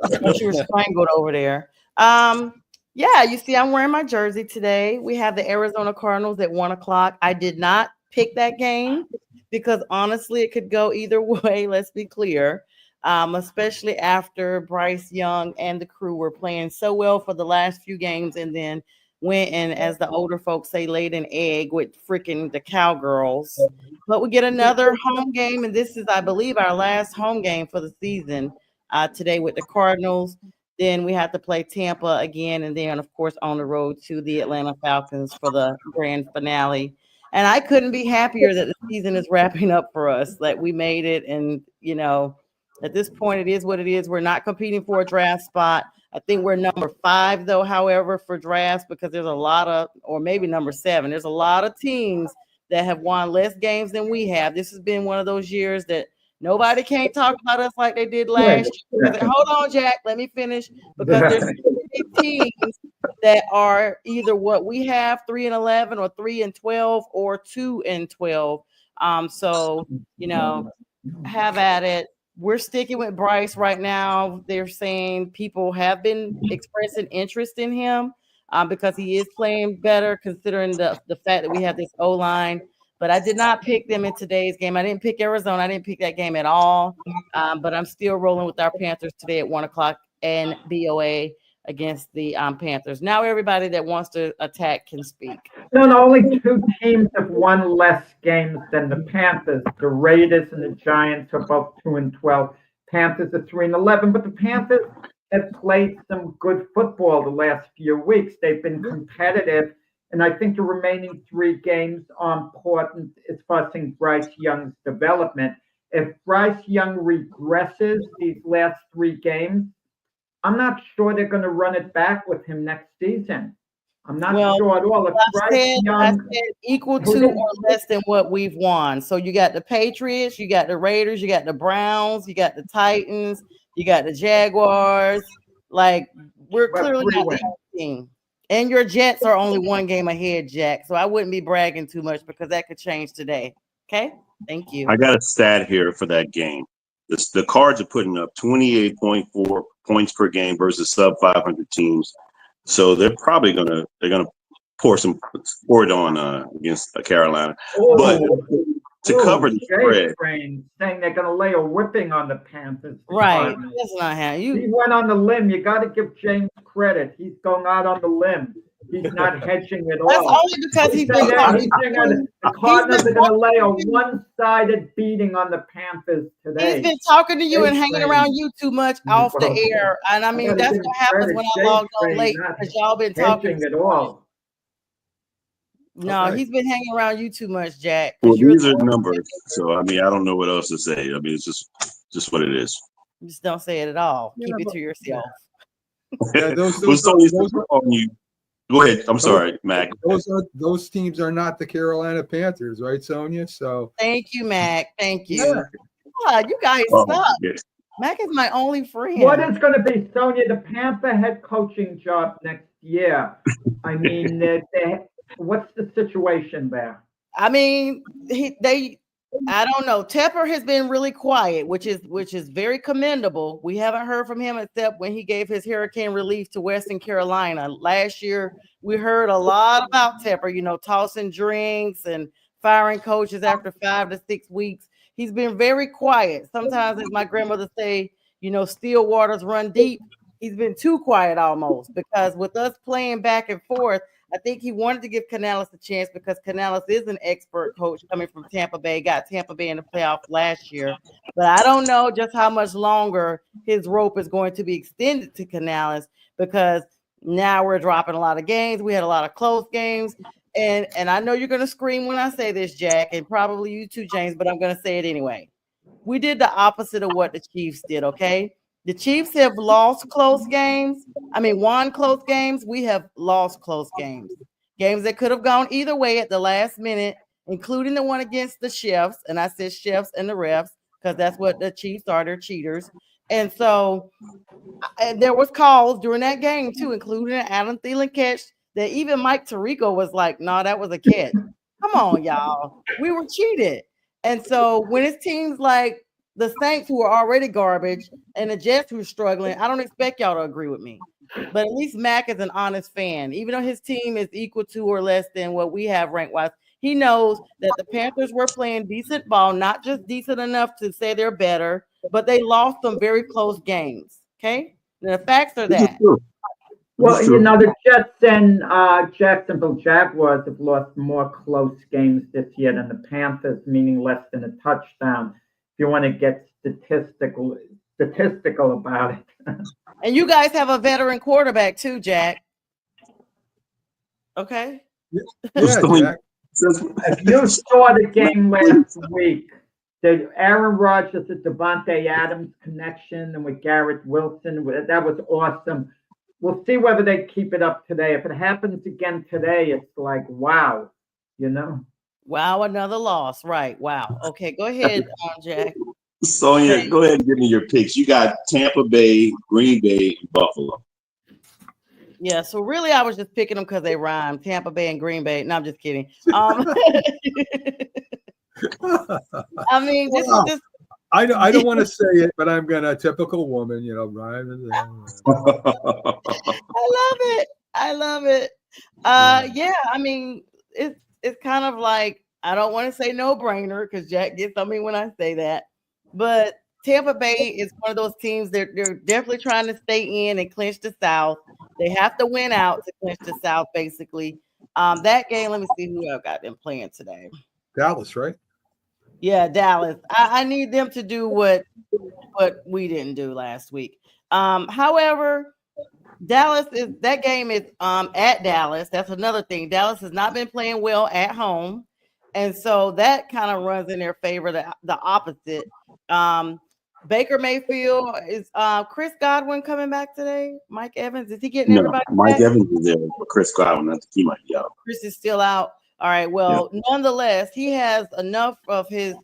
I thought you were strangled over there. Yeah, you see, I'm wearing my jersey today. We have the Arizona Cardinals at 1:00. I did not pick that game because honestly, it could go either way. Let's be clear. Especially after Bryce Young and the crew were playing so well for the last few games and then went and, as the older folks say, laid an egg with freaking the Cowgirls. But we get another home game, and this is, I believe, our last home game for the season today with the Cardinals. Then we have to play Tampa again, and then, of course, on the road to the Atlanta Falcons for the grand finale. And I couldn't be happier that the season is wrapping up for us, that we made it. And, at this point, it is what it is. We're not competing for a draft spot. I think we're number 5, though, however, for drafts, because there's a lot of, or maybe number 7, there's a lot of teams that have won less games than we have. This has been one of those years that nobody can't talk about us like they did last year. Hold on, Jack, let me finish. Because there's teams that are either what we have, 3-11, or 3-12, or 2-12. So, have at it. We're sticking with Bryce right now. They're saying people have been expressing interest in him because he is playing better, considering the fact that we have this O-line. But I did not pick them in today's game. I didn't pick Arizona. I didn't pick that game at all. But I'm still rolling with our Panthers today at 1:00 and BOA against the Panthers. Now everybody that wants to attack can speak. No, only 2 teams have won less games than the Panthers. The Raiders and the Giants are both 2-12. Panthers are 3-11, but the Panthers have played some good football the last few weeks. They've been competitive, and I think the remaining 3 games are important as far as seeing Bryce Young's development. If Bryce Young regresses these last 3 games, I'm not sure they're going to run it back with him next season. I'm not sure at all. If I said equal to or less than what we've won. So you got the Patriots, you got the Raiders, you got the Browns, you got the Titans, you got the Jaguars. Like, we're clearly not the team. And your Jets are only 1 game ahead, Jack. So I wouldn't be bragging too much because that could change today. Okay? Thank you. I got a stat here for that game. The Cards are putting up 28.4 points per game versus sub 500 teams. So they're probably gonna pour it on against Carolina. But to cover the spread, saying they're gonna lay a whipping on the Panthers. Right. That's not how He went on the limb. You got to give James credit. He's going out on the limb. He's not hedging at all. That's only because he's been the Cardinals are going to lay a one-sided beating on the Panthers today. He's been talking to you and hanging around you too much off the air. And I mean, that's what happens when I logged on late because y'all been talking at all. No, okay. He's been hanging around you too much, Jack. Well, these are numbers. So, I mean, I don't know what else to say. I mean, it's just what it is. Just don't say it at all. Keep it to yourself. Yeah, those are on you. Go ahead. I'm sorry, Mac. Those teams are not the Carolina Panthers, right, Sonja? So thank you, Mac. Thank you. Yeah. God, you guys stop. Mac is my only friend. What is going to be, Sonia, the Panther head coaching job next year? I mean, what's the situation there? I mean, I don't know. Tepper has been really quiet, which is very commendable. We haven't heard from him except when he gave his hurricane relief to Western Carolina. Last year, we heard a lot about Tepper, tossing drinks and firing coaches after 5 to 6 weeks. He's been very quiet. Sometimes, as my grandmother say, still waters run deep. He's been too quiet almost, because with us playing back and forth, I think he wanted to give Canales a chance because Canales is an expert coach coming from Tampa Bay, got Tampa Bay in the playoff last year. But I don't know just how much longer his rope is going to be extended to Canales, because now we're dropping a lot of games. We had a lot of close games. And I know you're going to scream when I say this, Jack, and probably you too, James, but I'm going to say it anyway. We did the opposite of what the Chiefs did, okay? The Chiefs have lost close games. Won close games. We have lost close games. Games that could have gone either way at the last minute, including the one against the Chefs. And I said Chefs and the refs because that's what the Chiefs are. They're cheaters. And so there was calls during that game, too, including an Adam Thielen catch that even Mike Tirico was like, no, that was a catch. Come on, y'all. We were cheated. And so when it's teams like the Saints, who are already garbage, and the Jets, who are struggling, I don't expect y'all to agree with me. But at least Mac is an honest fan. Even though his team is equal to or less than what we have rank-wise, he knows that the Panthers were playing decent ball, not just decent enough to say they're better, but they lost some very close games. Okay? And the facts are that. Well, the Jets and Jacksonville Jaguars have lost more close games this year than the Panthers, meaning less than a touchdown. If you want to get statistical about it. And you guys have a veteran quarterback too, Jack. Okay. Yeah, Jack. If you saw the game last week, the Aaron Rodgers and Devontae Adams connection, and with Garrett Wilson, that was awesome. We'll see whether they keep it up today. If it happens again today, it's like, wow, Wow, another loss. Right. Wow. Okay, go ahead, Jack. Sonia, go ahead and give me your picks. You got Tampa Bay, Green Bay, and Buffalo. Yeah, so really I was just picking them because they rhyme. Tampa Bay and Green Bay. No, I'm just kidding. This I don't want to say it, but I'm gonna typical woman, rhyme. I love it. It's kind of like, I don't want to say no brainer because Jack gets on me when I say that, but Tampa Bay is one of those teams they're definitely trying to stay in and clinch the South. They have to win out to clinch the South, basically. That game, let me see who I've got them playing today. Dallas, right? Yeah, Dallas. I need them to do what we didn't do last week. However, that game is at Dallas. That's another thing. Dallas has not been playing well at home, and so that kind of runs in their favor. The opposite. Baker Mayfield is Chris Godwin coming back today? Mike Evans, is he getting everybody Mike back? Evans is there, but Chris Godwin, I think he might be out. Chris is still out. All right. Well, Nonetheless, he has enough of his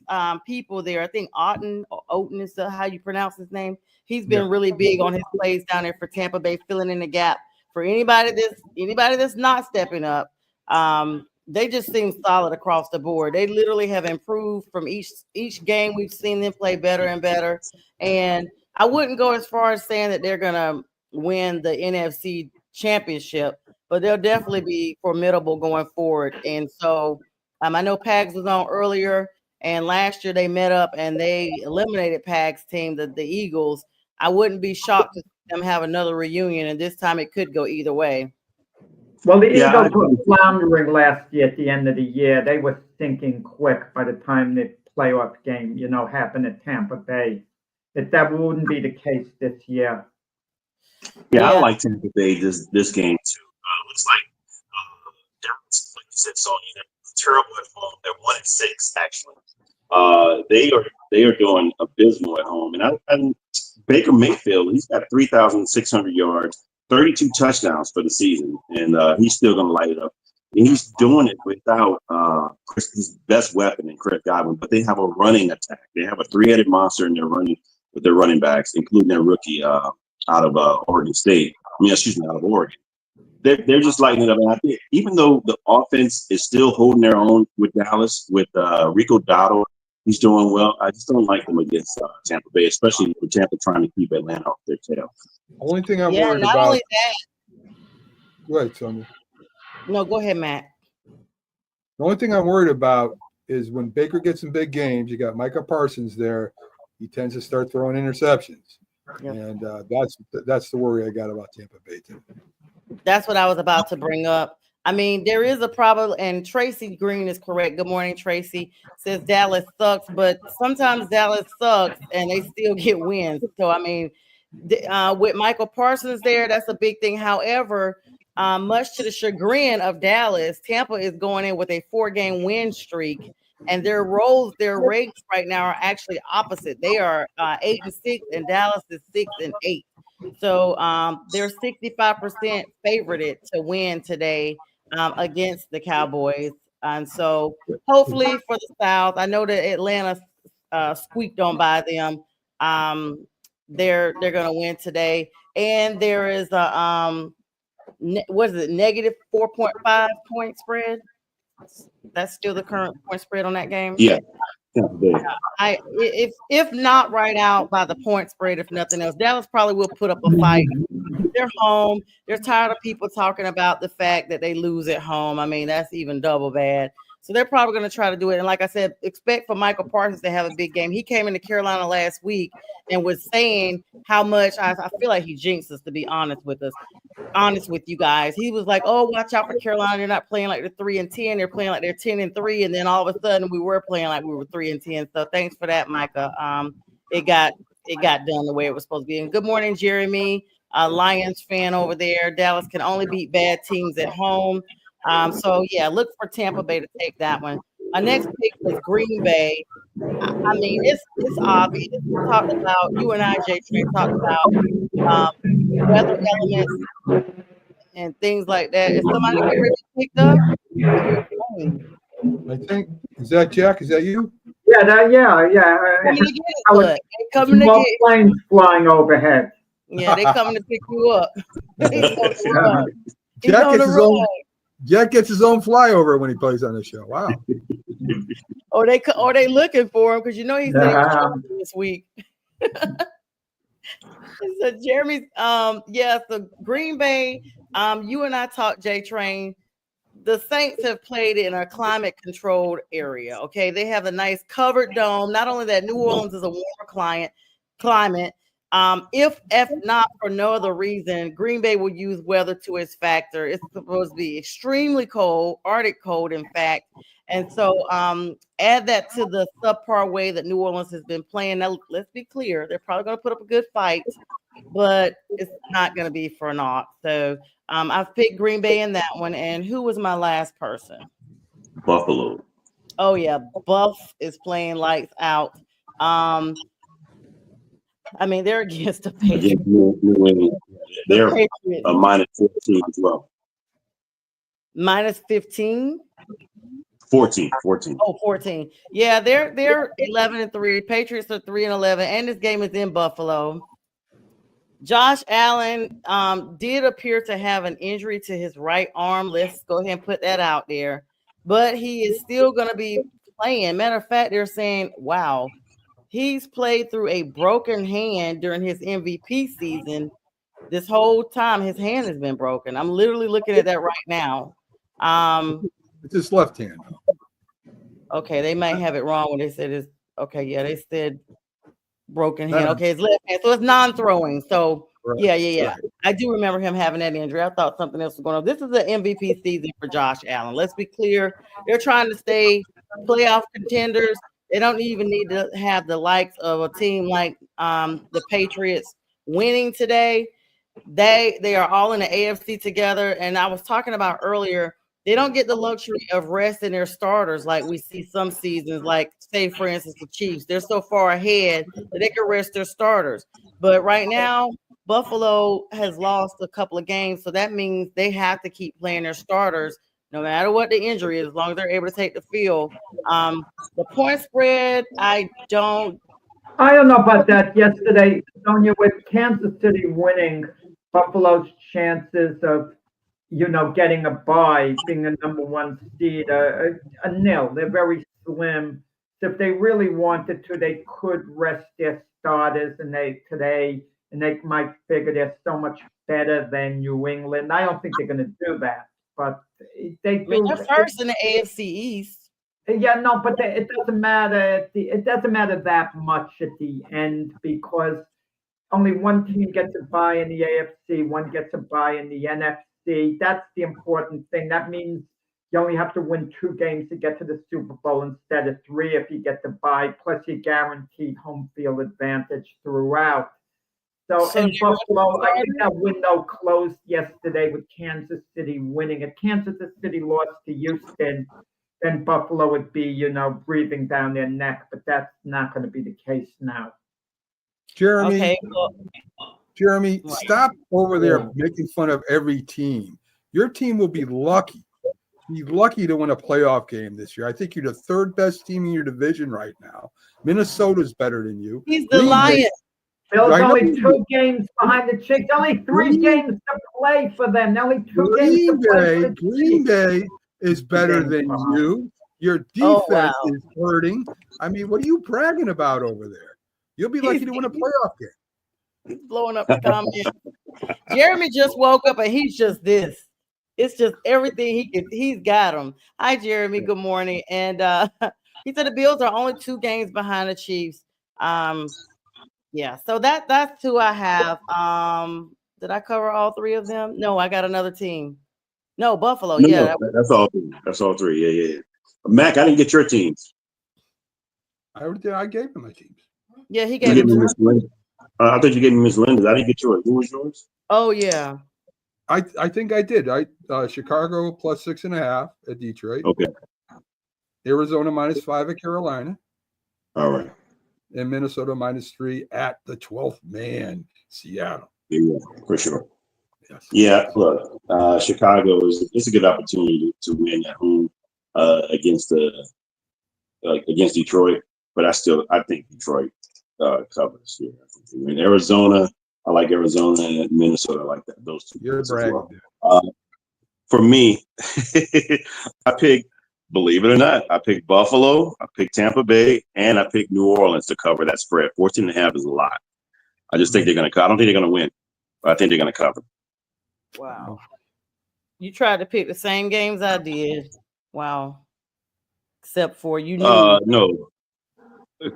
people there. I think Oten is how you pronounce his name. He's been really big on his plays down there for Tampa Bay, filling in the gap for anybody that's not stepping up. They just seem solid across the board. They literally have improved from each game. We've seen them play better and better. And I wouldn't go as far as saying that they're gonna win the NFC Championship, but they'll definitely be formidable going forward. And so I know Pags was on earlier, and last year they met up and they eliminated Pags' team, the Eagles. I wouldn't be shocked to see them have another reunion, and this time it could go either way. Well, the Eagles were floundering last year at the end of the year. They were sinking quick by the time the playoff game, happened at Tampa Bay. That wouldn't be the case this year. Yeah, I like Tampa Bay this game too. Looks like like you said, Sonya, they're terrible at home. They're 1-6 actually. They are doing abysmal at home. And Baker Mayfield, he's got 3,600 yards, 32 touchdowns for the season, and he's still going to light it up. And he's doing it without his best weapon in Chris Godwin, but they have a running attack. They have a three-headed monster in their running with their running backs, including their rookie out of Oregon State. Out of Oregon. They're just lighting it up. And I think even though the offense is still holding their own with Dallas, with Rico Dotto, he's doing well. I just don't like them against Tampa Bay, especially with Tampa trying to keep Atlanta off their tail. Only thing I'm Yeah, worried not about. only that. Go ahead, Sonia. No, go ahead, Matt. The only thing I'm worried about is when Baker gets in big games, you got Micah Parsons there. He tends to start throwing interceptions. Yep. And that's the worry I got about Tampa Bay too. That's what I was about to bring up. I mean, there is a problem, and Tracy Green is correct. Good morning, Tracy. Says Dallas sucks, but sometimes Dallas sucks and they still get wins. So, I mean, with Michael Parsons there, that's a big thing. However, much to the chagrin of Dallas, Tampa is going in with a 4-game win streak, and their rates right now are actually opposite. They are 8-6, and Dallas is 6-8. So they're 65% favorited to win today against the Cowboys. And so hopefully for the South, I know that Atlanta squeaked on by them. They're going to win today. And there is a what is it, negative 4.5 point spread? That's still the current point spread on that game? Yeah. If not right out by the point spread, if nothing else, Dallas probably will put up a fight. They're home. They're tired of people talking about the fact that they lose at home. I mean, that's even double bad. So they're probably going to try to do it. And like I said, expect for Michael Parsons to have a big game. He came into Carolina last week and was saying how much I feel like he jinxed us, to be honest with you guys. He was like, oh, watch out for Carolina. They're not playing like they're 3-10. They're playing like they're 10-3. And then all of a sudden we were playing like we were 3-10. So thanks for that, Micah. It got done the way it was supposed to be. And good morning, Jeremy. Lions fan over there. Dallas can only beat bad teams at home. So yeah, look for Tampa Bay to take that one. Our next pick was Green Bay. I mean, it's obvious. We talked about, you and I, J-Train, talked about weather elements and things like that. Is somebody already picked up? I think, is that Jack? Is that you? Yeah. Coming to Small get planes flying overhead. Yeah, they coming to pick you up. Jack gets his own flyover when he plays on the show. Wow. Or they looking for him because you know he's this week. So Jeremy's so Green Bay, you and I talked, J-Train. The Saints have played in a climate controlled area. Okay, they have a nice covered dome. Not only that, New Orleans is a warmer climate. If not for no other reason, Green Bay will use weather to its factor. It's supposed to be extremely cold, Arctic cold, in fact. And so add that to the subpar way that New Orleans has been playing. Now, let's be clear. They're probably going to put up a good fight, but it's not going to be for naught. So I've picked Green Bay in that one. And who was my last person? Buffalo. Oh, yeah. Buff is playing lights out. I mean, they're against the Patriots. They're a minus 14 as well. Minus 15? 14. Oh, 14. Yeah, they're 11-3. Patriots are 3-11, and this game is in Buffalo. Josh Allen did appear to have an injury to his right arm. Let's go ahead and put that out there. But he is still going to be playing. Matter of fact, they're saying, wow, he's played through a broken hand during his MVP season. This whole time, his hand has been broken. I'm literally looking at that right now. It's his left hand. Okay, they might have it wrong when they said it's okay. Yeah, they said broken hand. Okay, it's left hand, so it's non-throwing. So right. Yeah. Right. I do remember him having that injury. I thought something else was going on. This is an MVP season for Josh Allen. Let's be clear. They're trying to stay playoff contenders. They don't even need to have the likes of a team like the Patriots winning today. They are all in the AFC together. And I was talking about earlier, they don't get the luxury of resting their starters like we see some seasons, like say, for instance, the Chiefs. They're so far ahead that they can rest their starters. But right now, Buffalo has lost a couple of games. So that means they have to keep playing their starters no matter what the injury is, as long as they're able to take the field. The point spread, I don't I don't know about that yesterday, Sonia, with Kansas City winning, Buffalo's chances of, getting a bye, being a number one seed, a nil. They're very slim. So if they really wanted to, they could rest their starters and they might figure they're so much better than New England. I don't think they're going to do that, but they I mean, do. they're first in the AFC East. Yeah, no, but it doesn't matter. It doesn't matter that much at the end because only one team gets a bye in the AFC, one gets a bye in the NFC. That's the important thing. That means you only have to win 2 games to get to the Super Bowl instead of 3 if you get the bye. Plus, you're guaranteed home field advantage throughout. So So in they're Buffalo, I think starters? that window closed yesterday with Kansas City winning. If Kansas City lost to Houston, then Buffalo would be, breathing down their neck. But that's not going to be the case now. Jeremy, Okay. Well, Jeremy, stop over there making fun of every team. Your team will be lucky. Be lucky to win a playoff game this year. I think you're the third best team in your division right now. Minnesota's better than you. he's the Lions. Bill's I know only you 2 games behind the Chiefs. Only 3 games to play for them. Only 2 games to play for the Green Chiefs. Bay is better than you. Your defense Oh, wow. is hurting. I mean, what are you bragging about over there? You'll be lucky to win a playoff game. He's blowing up the comments. Jeremy just woke up and he's just this. It's just everything he's got him. Hi, Jeremy. Good morning. And he said the Bills are only 2 games behind the Chiefs. Yeah, so that's 2 I have. Did I cover all 3 of them? No, I got another team. No, Buffalo. No, Yeah. that's all. That's all 3. Yeah. Mac, I didn't get your teams. I gave him my teams. Yeah, he You gave gave me him. Miss Linda. I thought you gave me Miss Linda's. I didn't get yours. Who was yours? Oh, yeah. I think I did. Chicago plus 6.5 at Detroit. Okay. Arizona -5 at Carolina. All right. And Minnesota -3 at the 12th man, Seattle. Yeah, for sure. Yes. Yeah, look, Chicago it's a good opportunity to win at home against Detroit, but I think Detroit covers here. In Arizona, I like Arizona, and Minnesota, I like that. Those 2. You're bragging. For me, I picked, believe it or not, I picked Buffalo, I picked Tampa Bay, and I picked New Orleans to cover that spread. 14.5 is a lot. I just think they're going to. I don't think they're going to win, but I think they're going to cover. Wow. You tried to pick the same games I did. Wow. Except for you knew. No.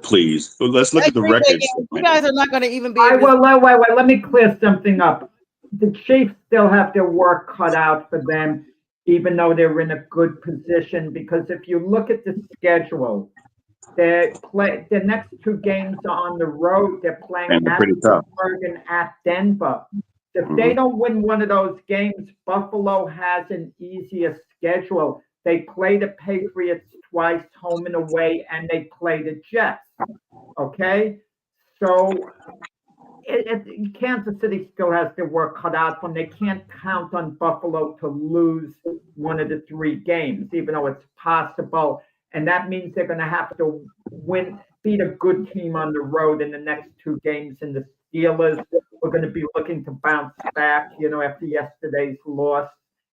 Please. Let's look at the records. You guys are not going to even be. Wait. Let me clear something up. The Chiefs still have their work cut out for them, even though they're in a good position. Because if you look at the schedule, their next 2 games are on the road. They're playing And they're at pretty tough. Pittsburgh and at Denver. If they don't win one of those games, Buffalo has an easier schedule. They play the Patriots twice, home and away, and they play the Jets. Okay? So Kansas City still has their work cut out for them. They can't count on Buffalo to lose one of the 3 games, even though it's possible. And that means they're going to have to beat a good team on the road in the next 2 games. And the Steelers are going to be looking to bounce back, after yesterday's loss.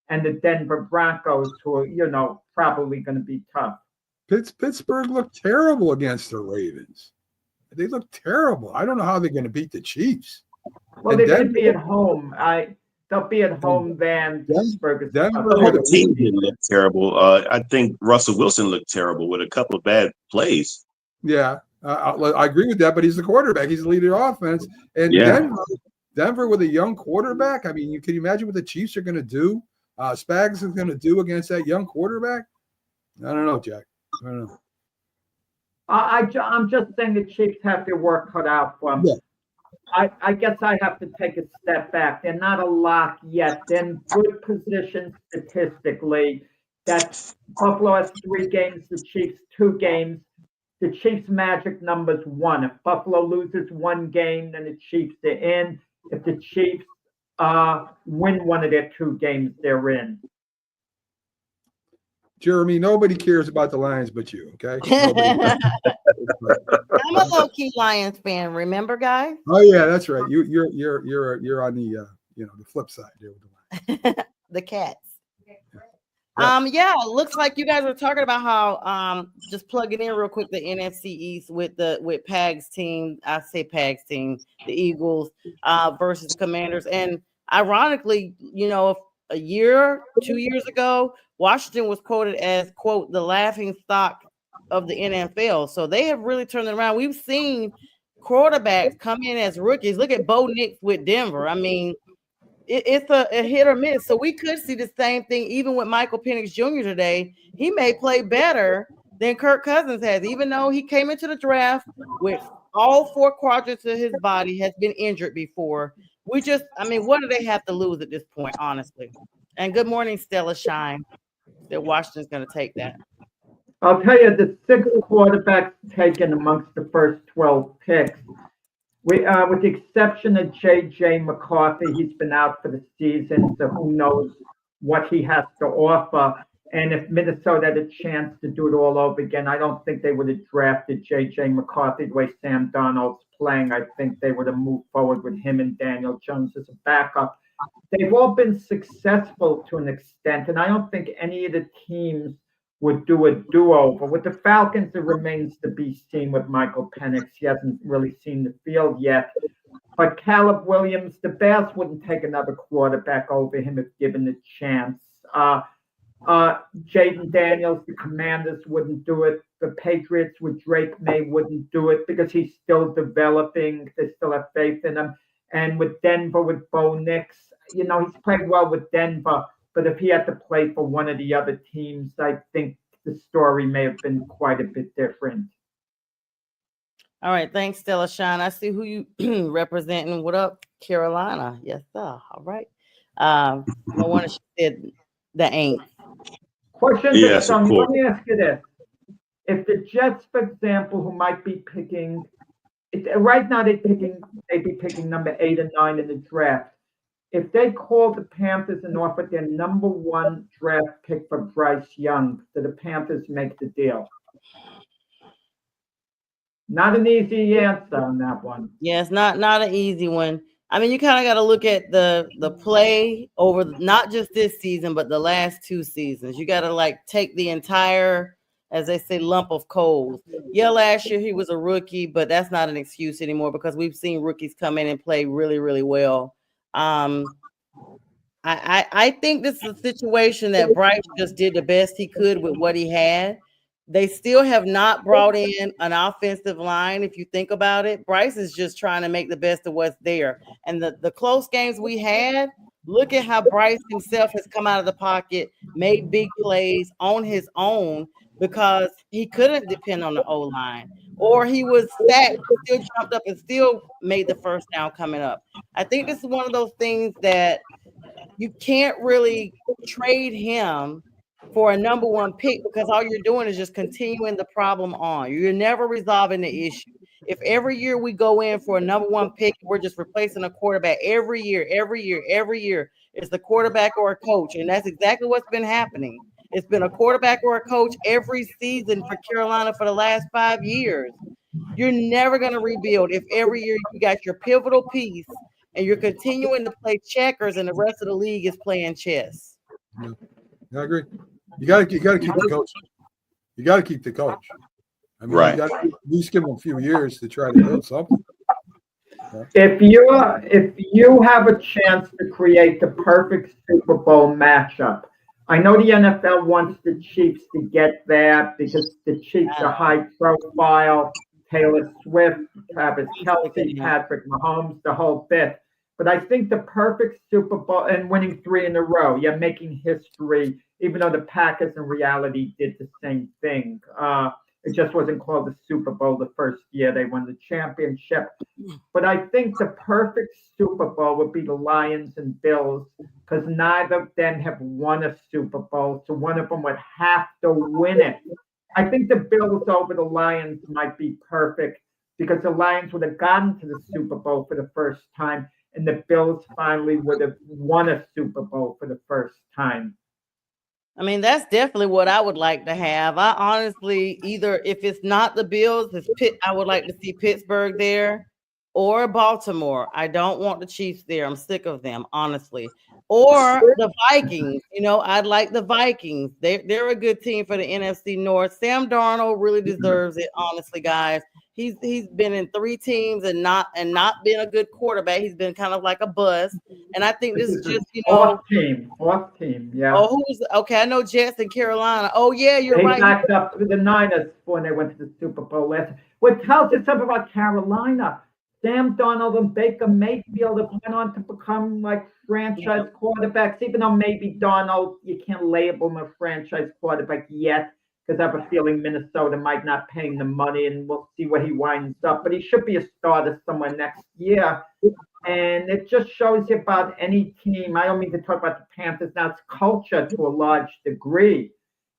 And the Denver Broncos, who are, probably going to be tough. Pittsburgh looked terrible against the Ravens. They look terrible. I don't know how they're going to beat the Chiefs. Well, they're going to be at home. They'll be at home then. Denver The team didn't look terrible. I think Russell Wilson looked terrible with a couple of bad plays. Yeah, I agree with that, but he's the quarterback. He's the leader of offense. And Denver with a young quarterback, I mean, can you imagine what the Chiefs are going to do? Spags is going to do against that young quarterback? I don't know, Jack. I don't know. I'm just saying the Chiefs have their work cut out for them. Yeah. I guess I have to take a step back. They're not a lock yet. They're in good position statistically. That Buffalo has 3 games, the Chiefs 2 games. The Chiefs' magic number's 1. If Buffalo loses 1 game, then the Chiefs are in. If the Chiefs win one of their 2 games, they're in. Jeremy, nobody cares about the Lions but you, okay? Nobody. I'm a low-key Lions fan, remember, guys? Oh yeah, that's right. You're on the the flip side there with the Lions. The Cats. Yeah. Yeah, it looks like you guys were talking about how just plugging in real quick the NFC East with Pag's team. I say Pag's team, the Eagles versus the Commanders. And ironically, a year, 2 years ago, Washington was quoted as, quote, the laughing stock of the NFL. So they have really turned it around. We've seen quarterbacks come in as rookies. Look at Bo Nix with Denver. I mean, it's a hit or miss. So we could see the same thing even with Michael Penix Jr. today. He may play better than Kirk Cousins has, even though he came into the draft with all 4 quadrants of his body, has been injured before. What do they have to lose at this point, honestly? And good morning, Stella Shine. That Washington's going to take that. I'll tell you, the 6 quarterbacks taken amongst the first 12 picks, with the exception of J.J. McCarthy, he's been out for the season, so who knows what he has to offer. And if Minnesota had a chance to do it all over again, I don't think they would have drafted J.J. McCarthy the way Sam Darnold's playing. I think they would have moved forward with him and Daniel Jones as a backup. They've all been successful to an extent, and I don't think any of the teams would do a do-over. With the Falcons, it remains to be seen with Michael Penix. He hasn't really seen the field yet. But Caleb Williams, the Bears wouldn't take another quarterback over him if given the chance. Jaden Daniels, the Commanders wouldn't do it. The Patriots with Drake May wouldn't do it because he's still developing. They still have faith in him. And with Denver, with Bo Nix, he's played well with Denver. But if he had to play for one of the other teams, I think the story may have been quite a bit different. All right. Thanks, Stella Shine. I see who you representing. What up, Carolina? Yes, sir. All right. No wonder she said the ain't. Question Yes, to of Sonja. course. Let me ask you this. If the Jets, for example, who might be picking, right now they'd be picking number 8 and 9 in the draft. If they called the Panthers and offered their number 1 draft pick for Bryce Young, do the Panthers make the deal? Not an easy answer on that one. Yeah, it's not an easy one. I mean, you kind of got to look at the play over not just this season, but the last 2 seasons. You got to take the entire, as they say, lump of coals. Yeah, last year he was a rookie, but that's not an excuse anymore because we've seen rookies come in and play really, really well. I think this is a situation that Bryce just did the best he could with what he had. They still have not brought in an offensive line. If you think about it, Bryce is just trying to make the best of what's there. And the close games we had, look at how Bryce himself has come out of the pocket, made big plays on his own because he couldn't depend on the O-line. Or he was stacked, still jumped up and still made the first down coming up. I think this is one of those things that you can't really trade him for a number 1 pick because all you're doing is just continuing the problem on. You're never resolving the issue. If every year we go in for a number 1 pick, we're just replacing a quarterback every year. It's the quarterback or a coach. And that's exactly what's been happening. It's been a quarterback or a coach every season for Carolina for the last 5 years. You're never going to rebuild if every year you got your pivotal piece and you're continuing to play checkers and the rest of the league is playing chess. Yeah, I agree. You got to keep the coach. You got to keep the coach. I mean, Right. You got to at least give him a few years to try to build something. If you have a chance to create the perfect Super Bowl matchup, I know the NFL wants the Chiefs to get there because the Chiefs are high profile. Taylor Swift, Travis Kelce, Patrick Mahomes, the whole bit. But I think the perfect Super Bowl and winning 3 in a row, making history, even though the Packers in reality did the same thing. It just wasn't called the Super Bowl the first year they won the championship. But I think the perfect Super Bowl would be the Lions and Bills because neither of them have won a Super Bowl. So one of them would have to win it. I think the Bills over the Lions might be perfect because the Lions would have gotten to the Super Bowl for the first time and the Bills finally would have won a Super Bowl for the first time. I mean, that's definitely what I would like to have. I honestly, either if it's not the Bills, it's I would like to see Pittsburgh there or Baltimore. I don't want the Chiefs there. I'm sick of them, honestly. Or the Vikings. I'd like the Vikings. They're a good team for the NFC North. Sam Darnold really deserves it, honestly, guys. He's been in 3 teams and not been a good quarterback. He's been kind of like a bust. And I think this is just, Fourth team, yeah. Oh, okay? I know Jets and Carolina. Oh, yeah, you're right. They backed up to the Niners when they went to the Super Bowl last. What tells you something about Carolina? Sam Darnold and Baker Mayfield have went on to become like franchise quarterbacks, even though maybe Darnold, you can't label him a franchise quarterback yet, because I have a feeling Minnesota might not pay him the money, and we'll see where he winds up. But he should be a starter somewhere next year. And it just shows you about any team. I don't mean to talk about the Panthers now. It's culture to a large degree,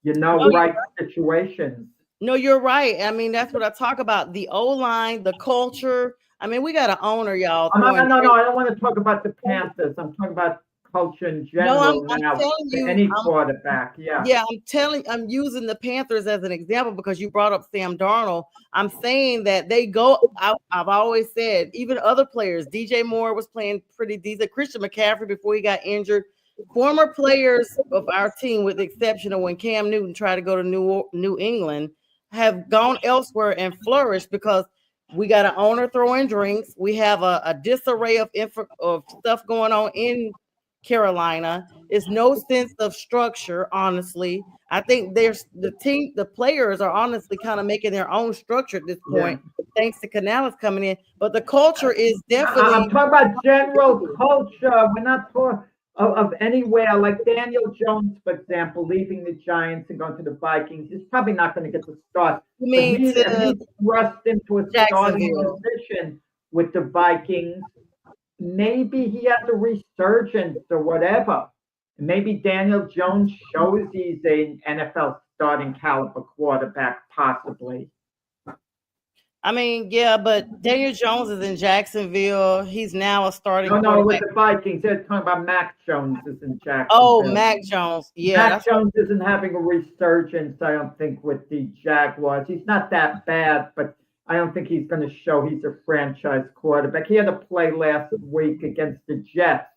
right situations. No, you're right. I mean, that's what I talk about. The O-line, the culture. I mean, we got an owner, y'all. No. I don't want to talk about the Panthers. I'm talking about culture in general I'm telling you, any quarterback. Yeah. Yeah, I'm using the Panthers as an example because you brought up Sam Darnold. I'm saying that they go out. I've always said, even other players, DJ Moore was playing pretty decent. Christian McCaffrey before he got injured. Former players of our team, with the exception of when Cam Newton tried to go to New England, have gone elsewhere and flourished because we got an owner throwing drinks. We have a disarray of stuff going on in Carolina. It's no sense of structure, honestly. I think there's the players are honestly kind of making their own structure at this point, thanks to Canales coming in. But the culture is definitely. I'm talking about general culture. We're not talking of anywhere like Daniel Jones, for example, leaving the Giants and going to the Vikings. He's probably not going to get the start. You mean he's thrust into a starting position with the Vikings. Maybe he has a resurgence or whatever. Maybe Daniel Jones shows he's an NFL starting caliber quarterback, possibly. I mean, yeah, but Daniel Jones is in Jacksonville. He's now a starting quarterback. No, with the Vikings. They're talking about Mac Jones is in Jacksonville. Oh, Mac Jones. Yeah. Mac Jones isn't having a resurgence, I don't think, with the Jaguars. He's not that bad, but I don't think he's going to show he's a franchise quarterback. He had a play last week against the Jets,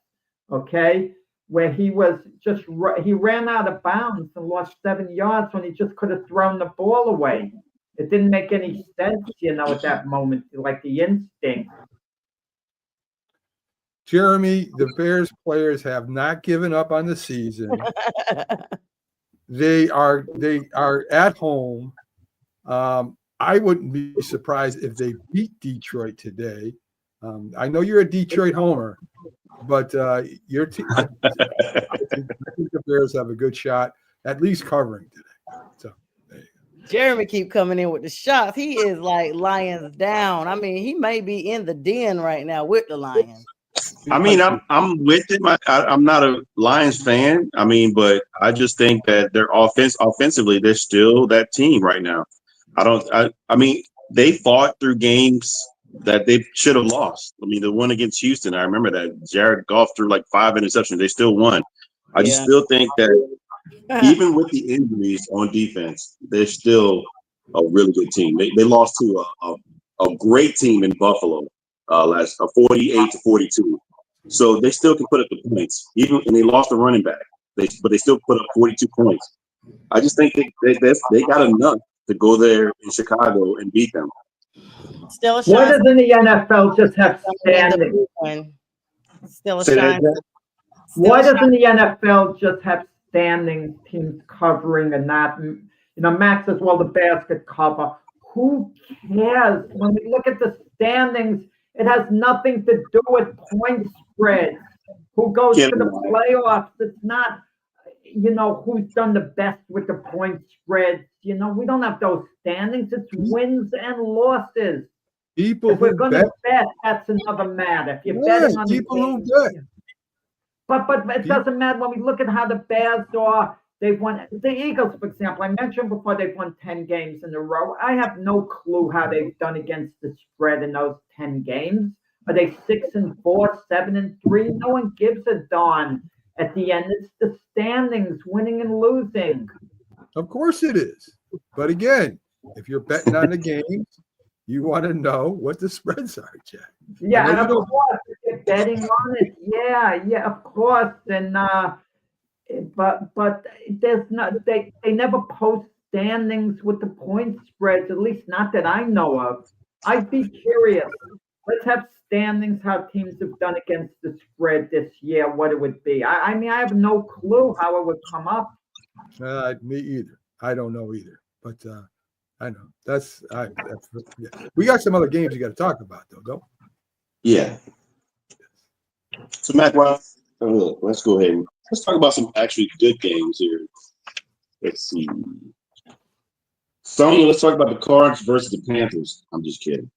okay, where he ran out of bounds and lost 7 yards when he just could have thrown the ball away. It didn't make any sense, at that moment, like the instinct. Jeremy, the Bears players have not given up on the season. They are at home. I wouldn't be surprised if they beat Detroit today. I know you're a Detroit homer, but your team, I think the Bears have a good shot, at least covering today. So, there you go. Jeremy keep coming in with the shots. He is like Lions down. I mean, he may be in the den right now with the Lions. I mean, I'm with it. I'm not a Lions fan. I mean, but I just think that their offensively, they're still that team right now. I mean, they fought through games that they should have lost. I mean, the one against Houston, I remember that Jared Goff threw like 5 interceptions. They still won. I just still think that even with the injuries on defense, they're still a really good team. They lost to a great team in Buffalo last 48-42. So they still can put up the points, and they lost a running back. But they still put up 42 points. I just think they got enough to go there in Chicago and beat them. Still a Why doesn't the NFL just have standing? Still a shine. Why doesn't the NFL just have standing teams covering and not? Max says, well, the Bears could cover. Who cares? When we look at the standings, it has nothing to do with point spread. Who goes to the playoffs? It's not, who's done the best with the point spreads. We don't have those standings. It's wins and losses. People if we're going to bet, that's another matter. If you're betting on people the who bet. But it doesn't matter when we look at how the Bears are. They've won. The Eagles, for example, I mentioned before they've won 10 games in a row. I have no clue how they've done against the spread in those 10 games. Are they 6-4, 7-3? No one gives a darn. at the end. It's the standings, winning and losing. Of course it is. But again, if you're betting on the games, you want to know what the spreads are, Jack. Yeah, and you of don't- course, if you're betting on it, yeah, of course. And but there's not they never post standings with the point spreads, at least not that I know of. I'd be curious. Let's have standings how teams have done against the spread this year, what it would be. I mean, I have no clue how it would come up. Me either. I don't know either. But I know. That's yeah. We got some other games you got to talk about, though, don't we? Yeah. So, Matt, let's go ahead and let's talk about some actually good games here. Let's see. Sonya, let's talk about the Cards versus the Panthers. I'm just kidding.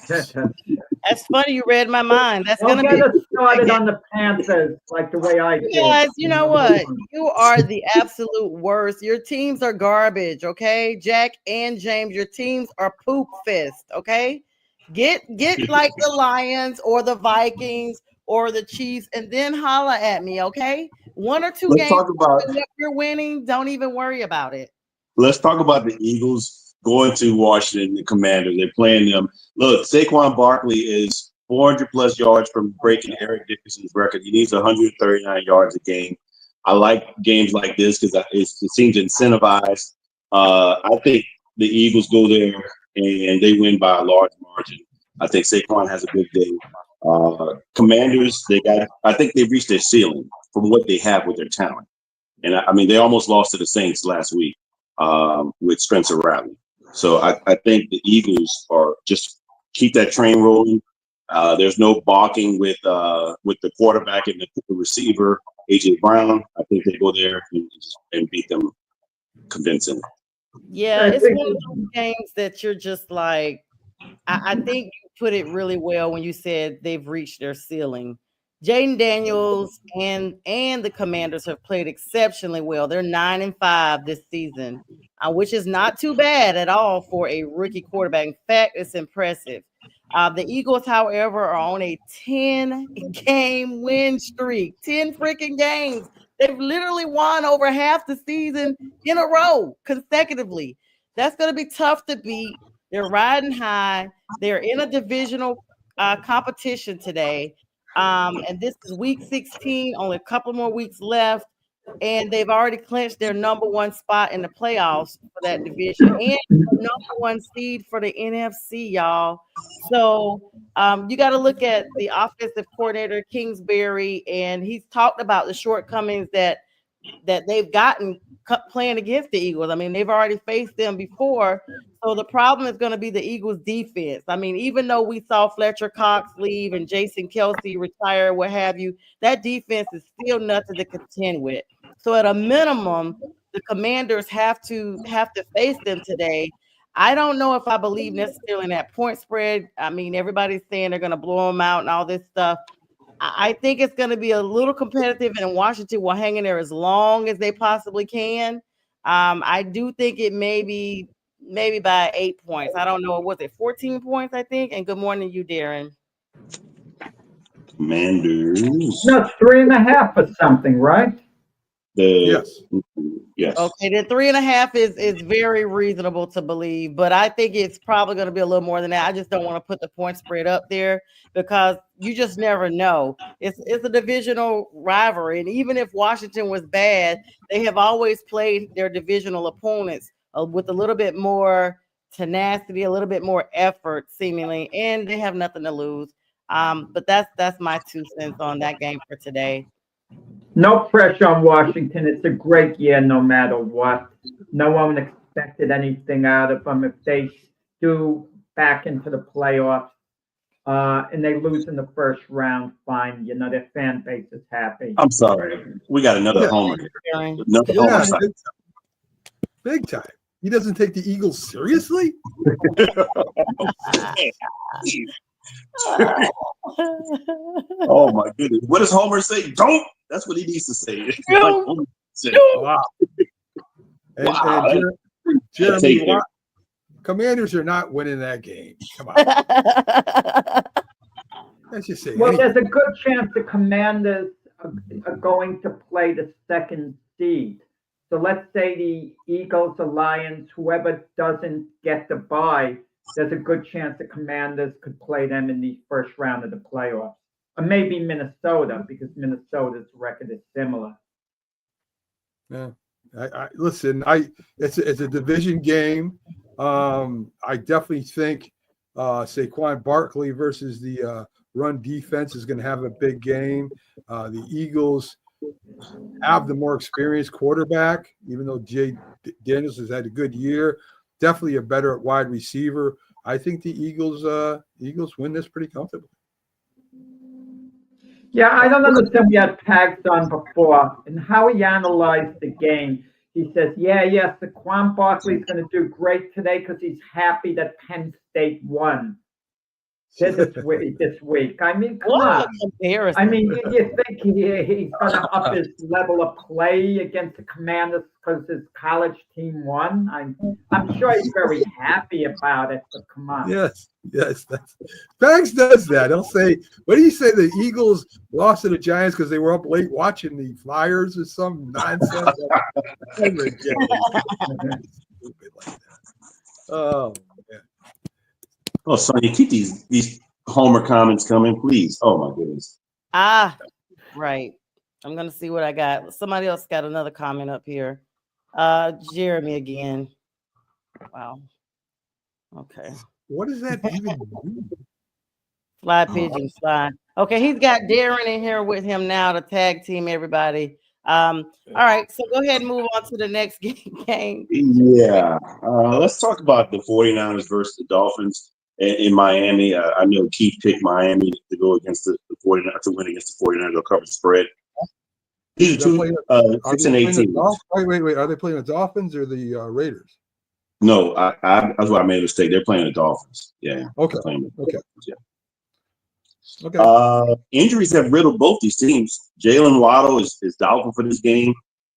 That's funny. You read my mind. That's Don't gonna get be. us started on the Panthers like the way I did. Guys, you know what? You are the absolute worst. Your teams are garbage, okay? Jack and James, your teams are poop fest, okay? Get like the Lions or the Vikings or the Chiefs, and then holla at me, okay? One or two Let's games talk about you're winning. Don't even worry about it. Let's talk about the Eagles going to Washington, the Commanders. They're playing them. Look, Saquon Barkley is 400 plus yards from breaking Eric Dickerson's record. He needs 139 yards a game. I like games like this because it seems incentivized. I think the Eagles go there and they win by a large margin. I think Saquon has a good day. Commanders, I think they've reached their ceiling from what they have with their talent. And I mean, they almost lost to the Saints last week with Spencer Rattler. So I think the Eagles are just keep that train rolling. There's no balking with the quarterback and the receiver, A.J. Brown. I think they go there and beat them convincingly. Yeah, it's one of those games that you're just like, I think you put it really well when you said they've reached their ceiling. Jaden Daniels and the Commanders have played exceptionally well. They're 9-5 this season, which is not too bad at all for a rookie quarterback. In fact, it's impressive. The Eagles, however, are on a 10-game win streak. 10 freaking games. They've literally won over half the season in a row consecutively. That's going to be tough to beat. They're riding high. They're in a divisional competition today. And this is week 16, only a couple more weeks left. And they've already clinched their number one spot in the playoffs for that division and the number one seed for the NFC, y'all. So you got to look at the offensive coordinator, Kingsbury, and he's talked about the shortcomings that they've gotten playing against the Eagles. I mean, they've already faced them before. So the problem is going to be the Eagles defense. I mean, even though we saw Fletcher Cox leave and Jason Kelsey retire, what have you, that defense is still nothing to contend with. So at a minimum, the Commanders have to face them today. I don't know if I believe necessarily in that point spread. I mean, everybody's saying they're going to blow them out and all this stuff. I think it's going to be a little competitive, and Washington will hang in there as long as they possibly can. I do think it may be maybe by 8 points. I don't know. Was it 14 points, I think? And good morning to you, Darren. Commanders. No, it's 3.5 or something, right? Yes. Yes. Okay, then 3.5 is very reasonable to believe, but I think it's probably going to be a little more than that. I just don't want to put the point spread up there because you just never know. It's a divisional rivalry, and even if Washington was bad, they have always played their divisional opponents with a little bit more tenacity, a little bit more effort, seemingly, and they have nothing to lose. But that's my 2 cents on that game for today. No pressure on Washington. It's a great year no matter what. No one expected anything out of them. If they do back into the playoffs and they lose in the first round, fine. You know, their fan base is happy. I'm sorry. We got another homer. Another homer side. Big time. He doesn't take the Eagles seriously? Oh my goodness! What does Homer say? Don't. That's what he needs to say. No. Wow. And Jeremy, Commanders are not winning that game. Come on. Let's just say. Well, there's a good chance the Commanders are going to play the second seed. So let's say the Eagles, the Lions, whoever doesn't get the bye, there's a good chance the Commanders could play them in the first round of the playoffs. Or maybe Minnesota, because Minnesota's record is similar. Yeah. Listen, it's a division game. I definitely think Saquon Barkley versus the run defense is going to have a big game. The Eagles have the more experienced quarterback, even though Jay Daniels has had a good year. Definitely a better wide receiver. I think the Eagles win this pretty comfortably. Yeah, I don't understand. We had Pags on before, and how he analyzed the game. He says, Saquon Barkley's going to do great today because he's happy that Penn State won this week. I mean, come What on. a comparison. I mean, you think he's going to up his level of play against the Commanders because his college team won? I'm sure he's very happy about it, but come on. Yes. Banks does that. He'll say, what do you say? The Eagles lost to the Giants because they were up late watching the Flyers or some nonsense. Stupid like that. Oh, man. Oh, Sonny, keep these Homer comments coming, please. Oh my goodness. Right. I'm gonna see what I got. Somebody else got another comment up here. Jeremy again. Wow. Okay. What does that even mean? Fly pigeon, fly. Okay, he's got Darren in here with him now to tag team everybody. All right, so go ahead and move on to the next game. Yeah. Let's talk about the 49ers versus the Dolphins in Miami. I know Keith picked Miami to go against the 49ers, to win against the 49ers. They'll cover the spread. These are two 6 and 8 teams. Wait. Are they playing the Dolphins or the Raiders? No, that's why I made a mistake. They're playing the Dolphins. Yeah. Okay. Okay. Yeah. Okay. Injuries have riddled both these teams. Jalen Waddle is doubtful for this game.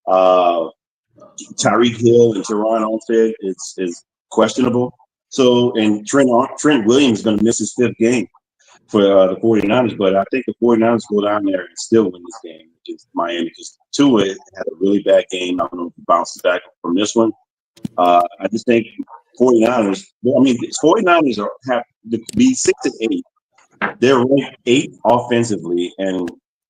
Tyreek Hill and Teron Armstead is questionable. So, and Trent Williams is going to miss his 5th game for the 49ers. But I think the 49ers go down there and still win this game against Miami because Tua had a really bad game. I don't know if he bounces back from this one. I just think 49ers. I mean, 49ers have to be 6 and 8. They're ranked 8th offensively and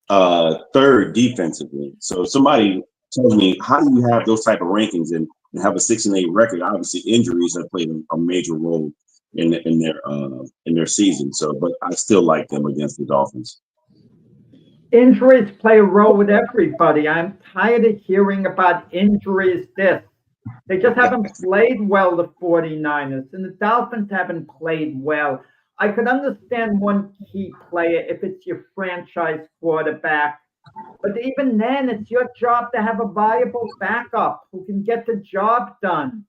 3rd defensively. So somebody tells me, how do you have those type of rankings and have a 6 and 8 record? Obviously, injuries have played a major role in their season. So, but I still like them against the Dolphins. Injuries play a role with everybody. I'm tired of hearing about injuries. They just haven't played well, the 49ers, and the Dolphins haven't played well. I could understand one key player if it's your franchise quarterback. But even then, it's your job to have a viable backup who can get the job done.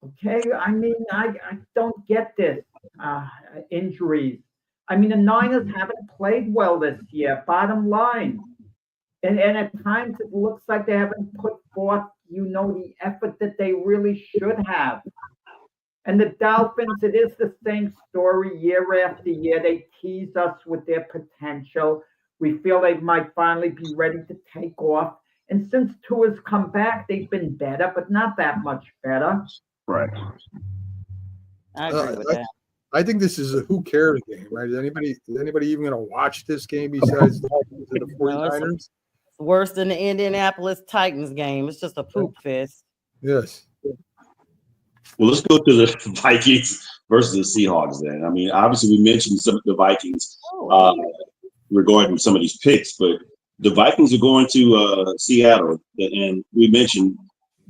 Okay? I mean, I don't get this. Injuries. I mean, the Niners haven't played well this year, bottom line. And at times, it looks like they haven't put forth, the effort that they really should have. And the Dolphins, it is the same story year after year. They tease us with their potential. We feel they might finally be ready to take off. And since Tua's come back, they've been better, but not that much better. Right. I agree with that. I think this is a who cares game, right? Is anybody even going to watch this game besides the 49ers? It's worse than the Indianapolis Titans game. It's just a poop fest. Yes. Well, let's go to the Vikings versus the Seahawks then. I mean, obviously we mentioned some of the Vikings regarding some of these picks, but the Vikings are going to Seattle, and we mentioned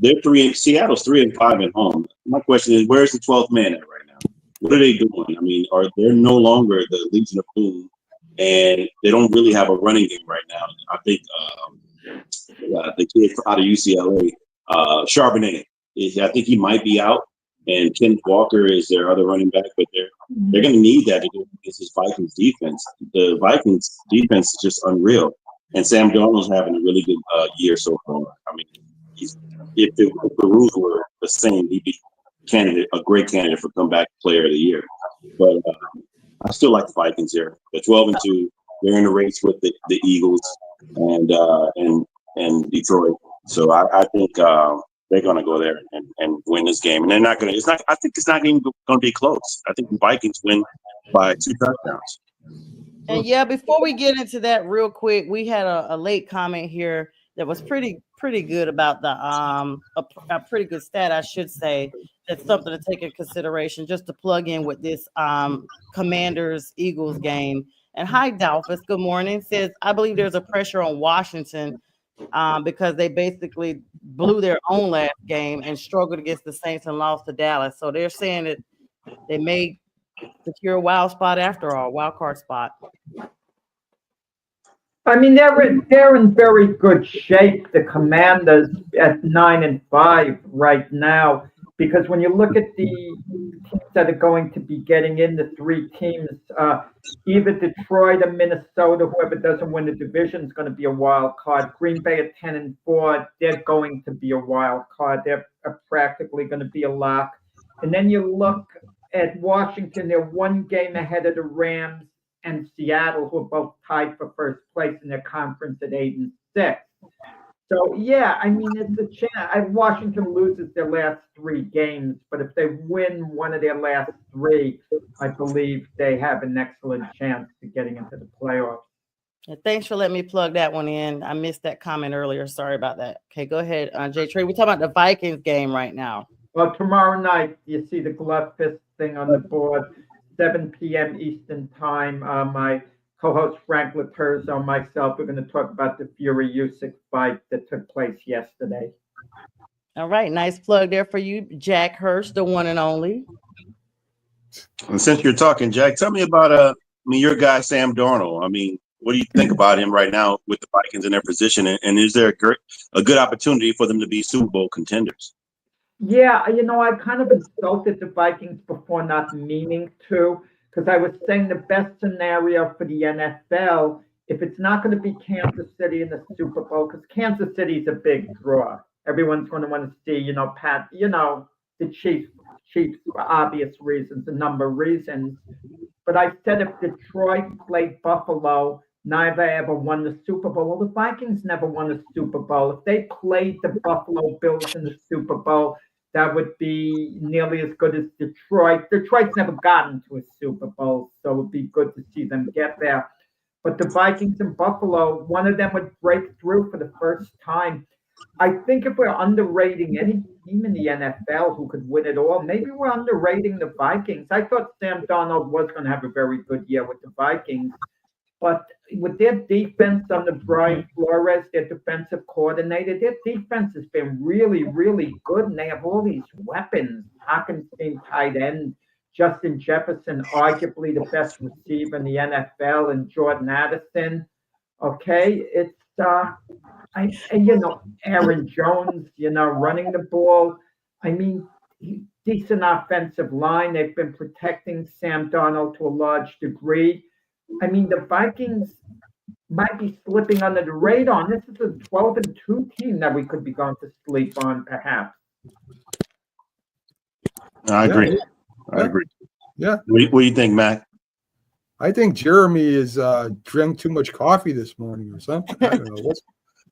Seattle's 3-5 at home. My question is, where's the 12th man at right now? What are they doing? I mean, they're no longer the Legion of Boom, and they don't really have a running game right now. I think the kid out of UCLA, Charbonnet, I think he might be out. And Ken Walker is their other running back, but they're going to need that to go against this Vikings defense. The Vikings defense is just unreal, and Sam Darnold's having a really good year so far. I mean, if the rules were the same, he'd be a great candidate for comeback player of the year. But I still like the Vikings here. They're 12-2. They're in the race with the Eagles. and Detroit. So I think they're going to go there and win this game, and they're not going to. It's not. I think it's not even going to be close. I think the Vikings win by 2 touchdowns. And yeah, before we get into that real quick, we had a late comment here that was pretty good about the a pretty good stat, I should say. That's something to take in consideration just to plug in with this Commanders Eagles game. And hi, Dolphus, good morning. Says I believe there's a pressure on Washington because they basically blew their own last game and struggled against the Saints and lost to Dallas. So they're saying that they may secure a wild spot after all, wild card spot. I mean, they're in very good shape. The Commanders at 9-5 right now, because when you look at the teams that are going to be getting in, the 3 teams, either Detroit or Minnesota, whoever doesn't win the division is going to be a wild card. Green Bay at 10-4, they're going to be a wild card. They're practically going to be a lock. And then you look at Washington, they're 1 game ahead of the Rams and Seattle, who are both tied for first place in their conference at 8-6. So yeah, I mean, it's a chance. Washington loses their last 3 games, but if they win one of their last 3, I believe they have an excellent chance to getting into the playoffs. Yeah, thanks for letting me plug that one in. I missed that comment earlier. Sorry about that. Okay, go ahead, J-Train. We're talking about the Vikings game right now. Well, tomorrow night, you see the glove fist thing on the board, 7 p.m. Eastern time. My co-host Frank Laterzo and myself are going to talk about the Fury Usyk fight that took place yesterday. All right, nice plug there for you, Jack Hirsch, the one and only. And since you're talking, Jack, tell me about your guy Sam Darnold. I mean, what do you think about him right now with the Vikings in their position? And is there a good opportunity for them to be Super Bowl contenders? Yeah, I kind of insulted the Vikings before, not meaning to, because I was saying the best scenario for the NFL, if it's not going to be Kansas City in the Super Bowl, because Kansas City is a big draw. Everyone's going to want to see, the Chiefs for obvious reasons, a number of reasons. But I said if Detroit played Buffalo, neither ever won the Super Bowl. Well, the Vikings never won a Super Bowl. If they played the Buffalo Bills in the Super Bowl, that would be nearly as good as Detroit. Detroit's never gotten to a Super Bowl, so it would be good to see them get there. But the Vikings and Buffalo, one of them would break through for the first time. I think if we're underrating any team in the NFL who could win it all, maybe we're underrating the Vikings. I thought Sam Darnold was going to have a very good year with the Vikings. But with their defense under Brian Flores, their defensive coordinator, their defense has been really, really good. And they have all these weapons. Hockenstein, tight end, Justin Jefferson, arguably the best receiver in the NFL, and Jordan Addison. Okay, it's Aaron Jones, running the ball. I mean, decent offensive line. They've been protecting Sam Darnold to a large degree. I mean, the Vikings might be slipping under the radar. This is a 12-2 team that we could be going to sleep on, perhaps. I agree. I agree. Yeah. What do you think, Matt? I think Jeremy is drank too much coffee this morning or something. I don't know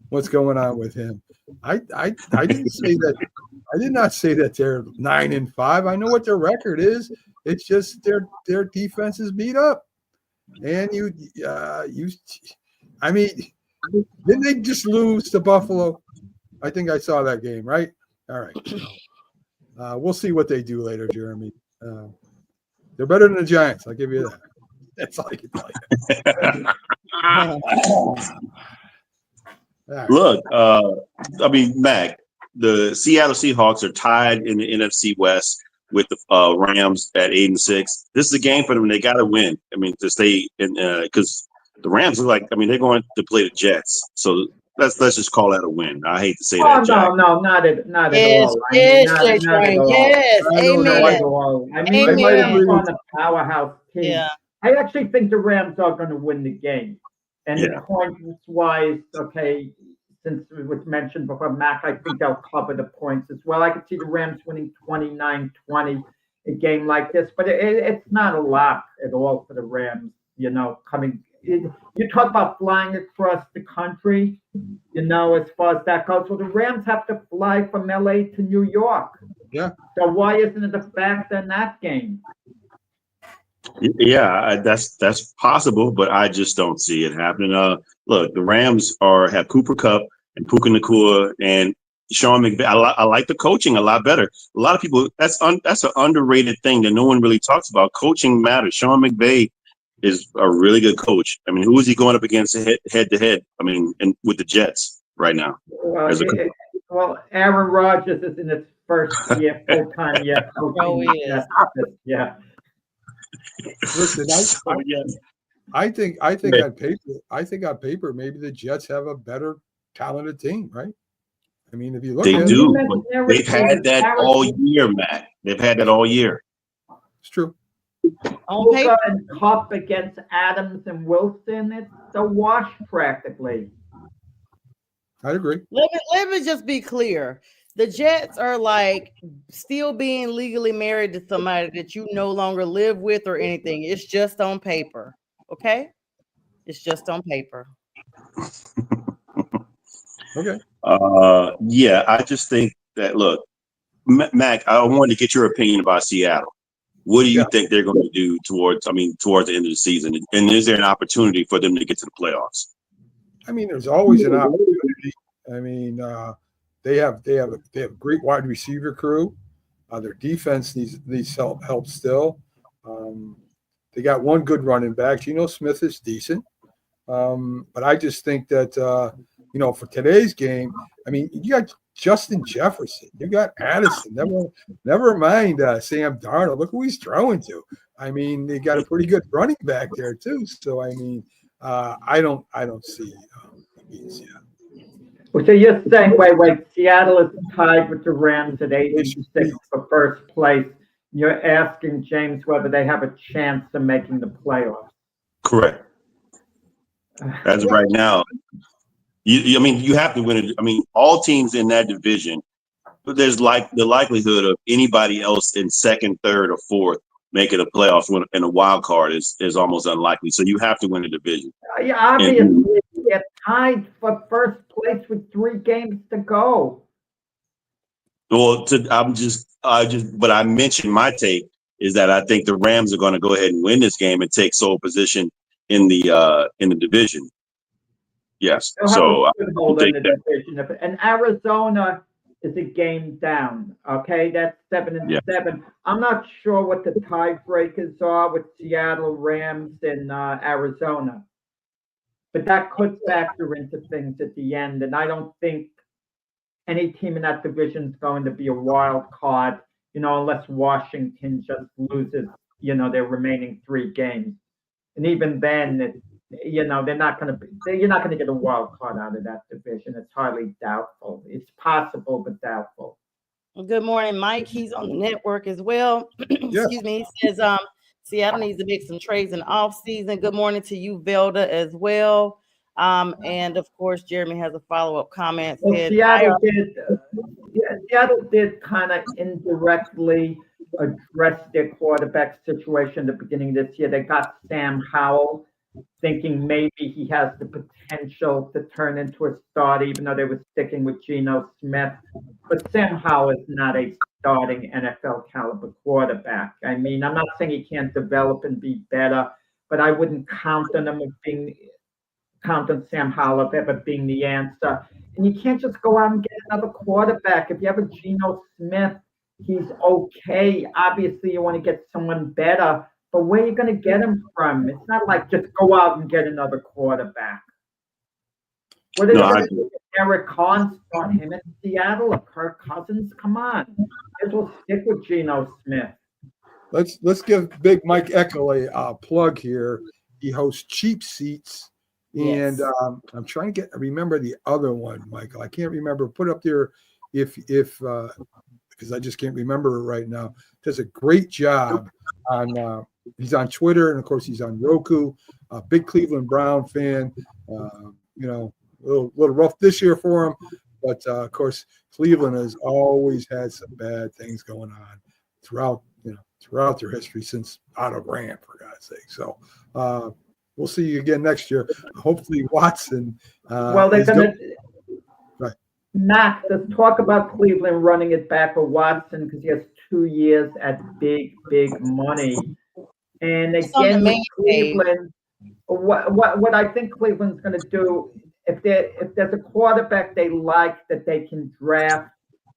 what's going on with him. I didn't say that. I did not say that they're 9-5. I know what their record is. It's just their defense is beat up. And I mean, didn't they just lose to Buffalo? I think I saw that game, right? All right. We'll see what they do later, Jeremy. They're better than the Giants. I'll give you that. That's all I can tell you. Right. Look, I mean, Mac, the Seattle Seahawks are tied in the NFC West with the Rams at 8-6. This is a game for them. They got to win. I mean, to stay in, because the Rams look like, I mean, they're going to play the Jets. So let's just call that a win. I hate to say that, Jack. No, not at all. Yes, amen. Not at all. I mean, Amen. they might agree on the powerhouse team. Yeah. I actually think the Rams are going to win the game. And the points-wise, okay, since it was mentioned before, Mac, I think they'll cover the points as well. I could see the Rams winning 29-20 a game like this, but it's not a lock at all for the Rams, coming you talk about flying across the country, as far as that goes. Well, the Rams have to fly from LA to New York. Yeah. So why isn't it a factor in that game? Yeah, that's possible, but I just don't see it happening. Look, the Rams have Cooper Kupp and Puka Nacua and Sean McVay. I like the coaching a lot better. A lot of people that's an underrated thing that no one really talks about. Coaching matters. Sean McVay is a really good coach. I mean, who is he going up against head to head? I mean, and with the Jets right now. Well, Aaron Rodgers is in his first year full time yet. Oh, he is. Yeah. Listen, I think on paper, maybe the Jets have a better talented team, right? I mean, if you look They at do. it, But they've had that all year, Matt. They've had that all year. it's true. On paper, Puka and Kupp against Adams and Wilson, it's a wash practically. I'd agree. let me just be clear. The Jets are like still being legally married to somebody that you no longer live with or anything. It's just on paper. Okay? It's just on paper. Okay. Yeah, I just think that, look, Mac, I wanted to get your opinion about Seattle. What do you think they're going to do towards the end of the season? And is there an opportunity for them to get to the playoffs? I mean, there's always an opportunity. I mean, they have a great wide receiver crew. Their defense needs help still. They got one good running back. Geno Smith is decent. But I just think that for today's game, I mean, you got Justin Jefferson, you got Addison. Never mind Sam Darnold. Look who he's throwing to. I mean, they got a pretty good running back there too. So I mean, I don't see Seattle. Well, so you're saying, wait, Seattle is tied with the Rams at 8-6 for first place. You're asking James whether they have a chance of making the playoffs. Correct. As of right now, you have to win it. I mean, all teams in that division, there's like the likelihood of anybody else in second, third, or fourth making a playoffs in a wild card is almost unlikely. So you have to win the division. Yeah, obviously, they're tied for first place with 3 games to go. Well, but I mentioned my take is that I think the Rams are going to go ahead and win this game and take sole position in the division. Yes. So I think that. Division. And Arizona is a game down. Okay, that's 7-7. I'm not sure what the tiebreakers are with Seattle, Rams, and Arizona, but that could factor into things at the end. And I don't think any team in that division is going to be a wild card, unless Washington just loses, their remaining 3 games. And even then, they're not going to get a wild card out of that division. It's highly doubtful. It's possible, but doubtful. Good morning, Mike. He's on the network as well. Excuse me. He says Seattle needs to make some trades in off season. Good morning to you, Velda, as well. And of course, Jeremy has a follow-up comment. Well, Seattle did kind of indirectly address their quarterback situation at the beginning of this year. They got Sam Howell, thinking maybe he has the potential to turn into a starter, even though they were sticking with Geno Smith. But Sam Howell is not a starting NFL caliber quarterback. I mean, I'm not saying he can't develop and be better, but I wouldn't count on Sam Howell ever being the answer. And you can't just go out and get another quarterback. If you have a Geno Smith, he's okay. Obviously, you want to get someone better, but where are you going to get him from? It's not like just go out and get another quarterback. What is Eric Kahn start him in Seattle or Kirk Cousins? Come on. Might as well stick with Geno Smith. Let's give Big Mike Echo a plug here. He hosts Cheap Seats. And I'm trying to remember the other one, Michael. I can't remember. Put up there if because I just can't remember it right now. Does a great job on. He's on Twitter and of course he's on Roku. Big Cleveland Brown fan. Little rough this year for him, but of course Cleveland has always had some bad things going on throughout their history since Otto Grant, for God's sake. So. we'll see you again next year. Hopefully, Watson. Well, they're is going to. Right. Mac, let's talk about Cleveland running it back for Watson because he has 2 years at big money. And It's on the again, with man cave. Cleveland, what I think Cleveland's going to do, if there's a quarterback they like that they can draft,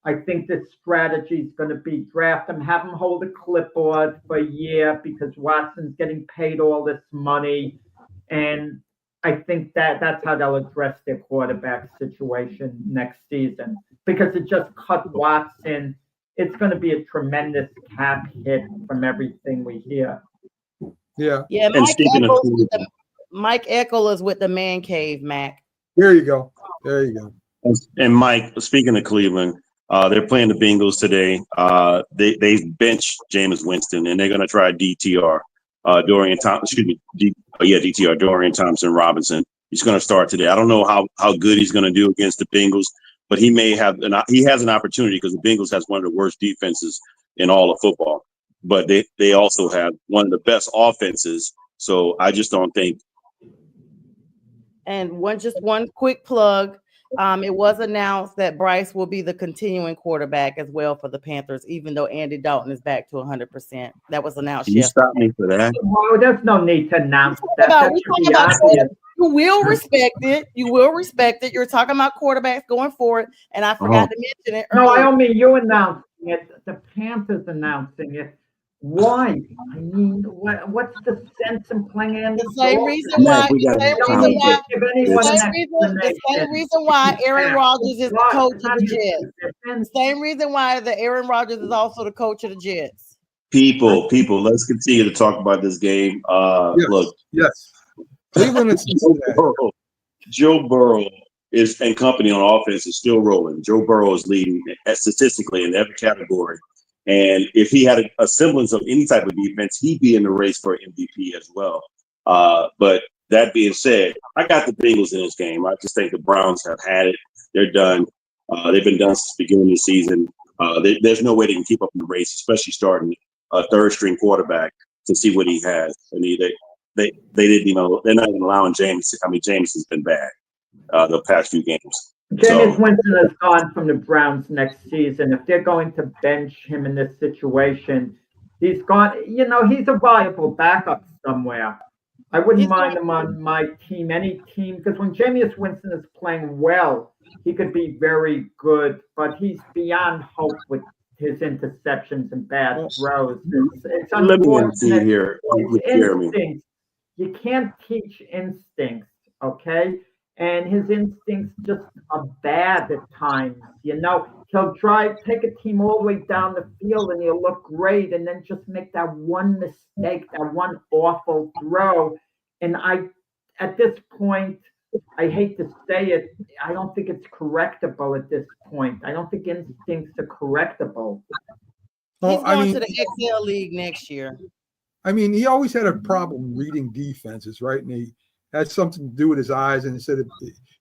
I think the strategy is going to be draft him, have him hold a clipboard for a year because Watson's getting paid all this money. And I think that's how they'll address their quarterback situation next season. Because it just cut Watson. It's going to be a tremendous cap hit from everything we hear. Yeah. Yeah, And speaking of Cleveland, Mike Eckel is with the man cave, Mac. There you go. and Mike, speaking of Cleveland, they're playing the Bengals today. They benched Jameis Winston, and they're going to try DTR. Dorian Thompson Robinson. He's going to start today. I don't know how good he's going to do against the Bengals, but he has an opportunity because the Bengals has one of the worst defenses in all of football. But they also have one of the best offenses. So I just don't think. And one quick plug. It was announced that Bryce will be the continuing quarterback as well for the Panthers, even though Andy Dalton is back to 100%. That was announced Can you yesterday. stop me for that? Well, there's no need to announce that. That should be obvious. You will respect it. You will respect it. You're talking about quarterbacks going forward, and I forgot to mention it earlier. No, I don't mean you announcing it. The Panthers announcing it. Why? I mean, what's the sense in playing Andy The same reason why Aaron Rodgers is the coach of the Jets. The same reason why Aaron Rodgers is also the coach of the Jets. People, let's continue to talk about this game. Look. Yes. Cleveland and Cincinnati. Joe Burrow and company on offense is still rolling. Joe Burrow is leading statistically in every category. And if he had a semblance of any type of defense, he'd be in the race for MVP as well. But that being said, I got the Bengals in this game. I just think the Browns have had it. They're done. They've been done since the beginning of the season. There's no way they can keep up in the race, especially starting a third-string quarterback to see what he has. And they didn't even. They're not even allowing James. I mean, James has been bad the past few games. Jameis Winston is gone from the Browns next season. If they're going to bench him in this situation, he's gone. You know, he's a viable backup somewhere. I wouldn't mind him on my team, any team, because when Jameis Winston is playing well, he could be very good, but he's beyond hope with his interceptions and bad throws. It's unfortunate. Here. Instincts. You can't teach instincts, okay? And his instincts just are bad at times. You know, he'll take a team all the way down the field and he'll look great and then just make that one mistake, that one awful throw. And at this point, I hate to say it, I don't think it's correctable at this point. I don't think instincts are correctable. He's going to the XL League next year. I mean, he always had a problem reading defenses, right? And he had something to do with his eyes, and he said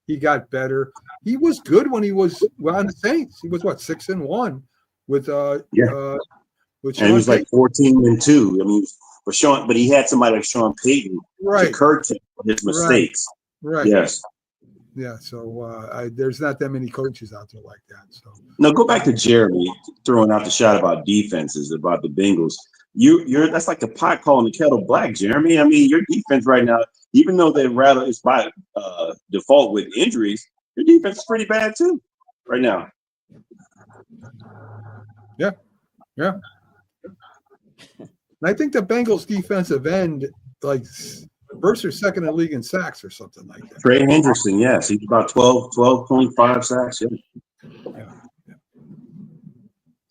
he got better. He was good when he was on the Saints. He was 6-1 with Sean and he was like 14-2. I mean, for Sean, but he had somebody like Sean Payton to correct him for his mistakes. Right. Yes. Yeah. So there's not that many coaches out there like that. So no, go back to Jeremy throwing out the shot about defenses, about the Bengals. You're that's like the pot calling the kettle black, Jeremy. I mean, your defense right now, even though it's by default with injuries, your defense is pretty bad too, right now. Yeah. And I think the Bengals defensive end, like first or second in the league in sacks or something like that. Trey Henderson, yes, he's about 12.5 sacks. Yeah.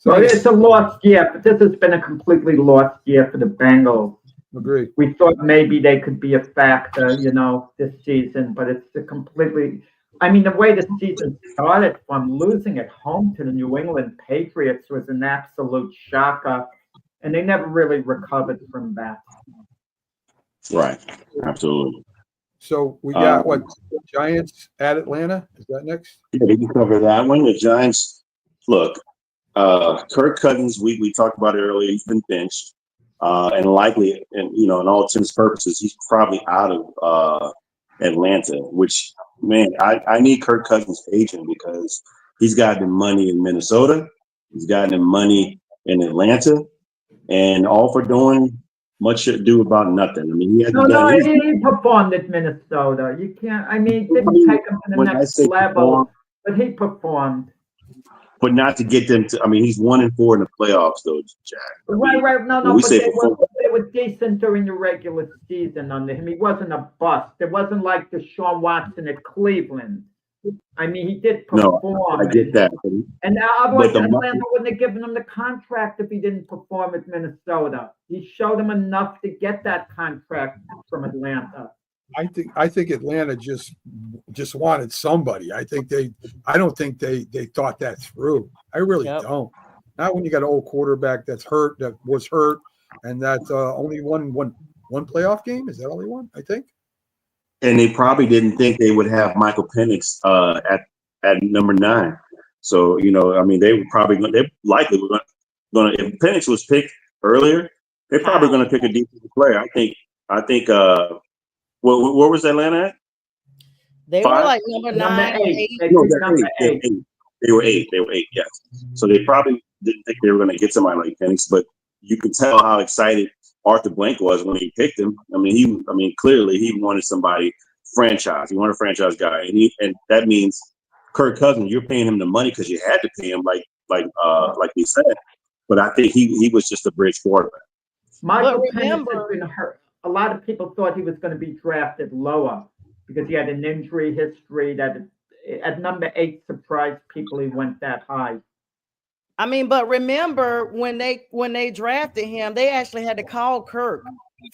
So it's a lost year, but this has been a completely lost year for the Bengals. Agreed. We thought maybe they could be a factor, this season, but it's I mean, the way the season started from losing at home to the New England Patriots was an absolute shocker, and they never really recovered from that. Right. Absolutely. So we got Giants at Atlanta? Is that next? Yeah, we can cover that one. The Giants, look, Kirk Cousins, we talked about it earlier. He's been benched. and likely, and in all intents and purposes, he's probably out of Atlanta. Which, man, I need Kirk Cousins' agent because he's got the money in Minnesota, he's got the money in Atlanta, and all for doing much ado about nothing. I mean, he hasn't done anything. He performed at Minnesota. You can't. I mean, it didn't take him to the next level, but he performed. But not to get them to. I mean, he's 1-4 in the playoffs, though, Jack. Right. No. We But say they were decent during the regular season under him. He wasn't a bust. It wasn't like Deshaun Watson at Cleveland. I mean, he did perform. No, I get that. And now, otherwise, Atlanta wouldn't have given him the contract if he didn't perform at Minnesota. He showed him enough to get that contract from Atlanta. I think Atlanta just wanted somebody. I don't think they thought that through. I really don't. Not when you got an old quarterback that was hurt, and that only won one playoff game. Is that only one? I think. And they probably didn't think they would have Michael Penix at number 9. So I mean, they likely were going to. If Penix was picked earlier, they're probably going to pick a defensive player. I think. Where was Atlanta at? They 5? were like number 9, 8. No, number 8. They were 8. Yes. So they probably didn't think they were going to get somebody like Penix, but you could tell how excited Arthur Blank was when he picked him. I mean, clearly he wanted somebody franchise. He wanted a franchise guy, and that means Kirk Cousins. You're paying him the money because you had to pay him, like they said. But I think he was just a bridge quarterback. Michael Penix has been hurt. A lot of people thought he was going to be drafted lower because he had an injury history that at number 8 surprised people he went that high. I mean, but remember when they drafted him, they actually had to call Kirk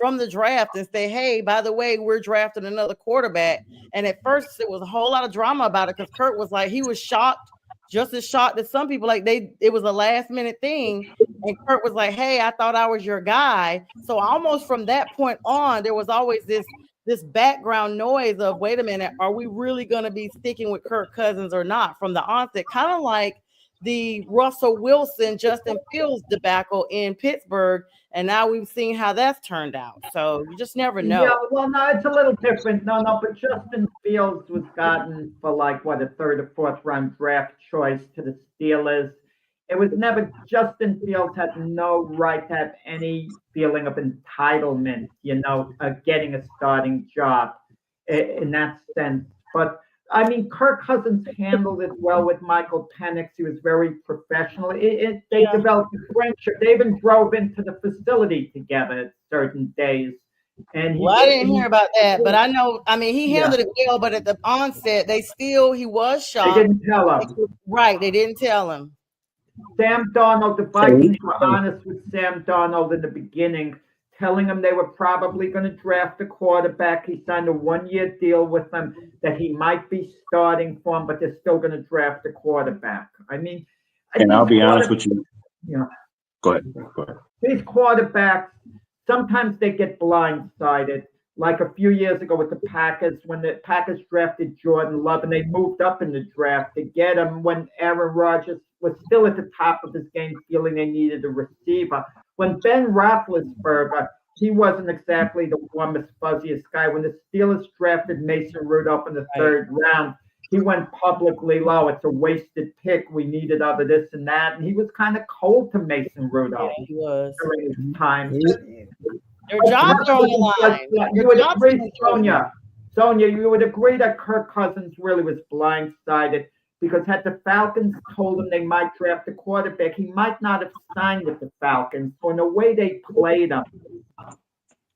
from the draft and say, hey, by the way, we're drafting another quarterback. And at first it was a whole lot of drama about it because Kirk was like, he was shocked, just as shocked as some people. Like it was a last minute thing. And Kirk was like, hey, I thought I was your guy. So almost from that point on, there was always this background noise of, wait a minute, are we really going to be sticking with Kirk Cousins or not from the onset? Kind of like the Russell Wilson, Justin Fields debacle in Pittsburgh. And now we've seen how that's turned out. So you just never know. Yeah, well, no, it's a little different. No, but Justin Fields was gotten for a 3rd or 4th round draft choice to the Steelers. It was never, Justin Fields had no right to have any feeling of entitlement, getting a starting job in that sense. But I mean, Kirk Cousins handled it well with Michael Penix. He was very professional. They developed a friendship. They even drove into the facility together at certain days. And I didn't hear about that, but I know. I mean, he handled it well, but at the onset, he was shocked. They didn't tell him. Right, they didn't tell him. Sam Darnold, the Vikings were honest with Sam Darnold in the beginning, telling him they were probably going to draft a quarterback. He signed a 1-year deal with them that he might be starting for him, but they're still going to draft a quarterback. I mean, and I'll be honest with you. Yeah. Go ahead. These quarterbacks, sometimes they get blindsided. Like a few years ago with the Packers, when the Packers drafted Jordan Love and they moved up in the draft to get him when Aaron Rodgers was still at the top of his game, feeling they needed a receiver. When Ben Roethlisberger, he wasn't exactly the warmest, fuzziest guy. When the Steelers drafted Mason Rudolph in the 3rd round, he went publicly low. It's a wasted pick. We needed other this and that. And he was kind of cold to Mason Rudolph during his time. Their jobs are on the line. You would agree, Sonja, you would agree that Kirk Cousins really was blindsided because had the Falcons told him they might draft a quarterback, he might not have signed with the Falcons for the way they played him.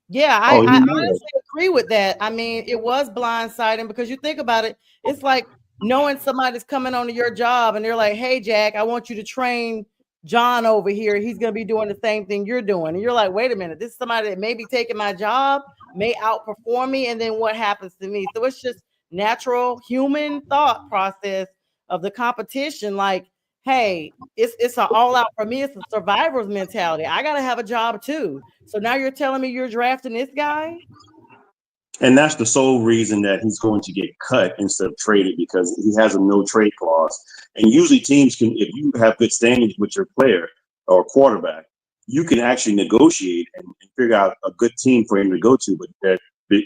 Yeah, I honestly agree with that. I mean, it was blindsiding because you think about it, it's like knowing somebody's coming onto your job and they're like, hey, Jack, I want you to train John over here. He's going to be doing the same thing you're doing. And you're like, wait a minute, this is somebody that may be taking my job, may outperform me. And then what happens to me? So it's just natural human thought process of the competition. Like, hey, it's an all out for me. It's a survivor's mentality. I got to have a job too. So now you're telling me you're drafting this guy? And that's the sole reason that he's going to get cut instead of traded, because he has a no trade clause. And usually teams can, if you have good standings with your player or quarterback, you can actually negotiate and figure out a good team for him to go to. But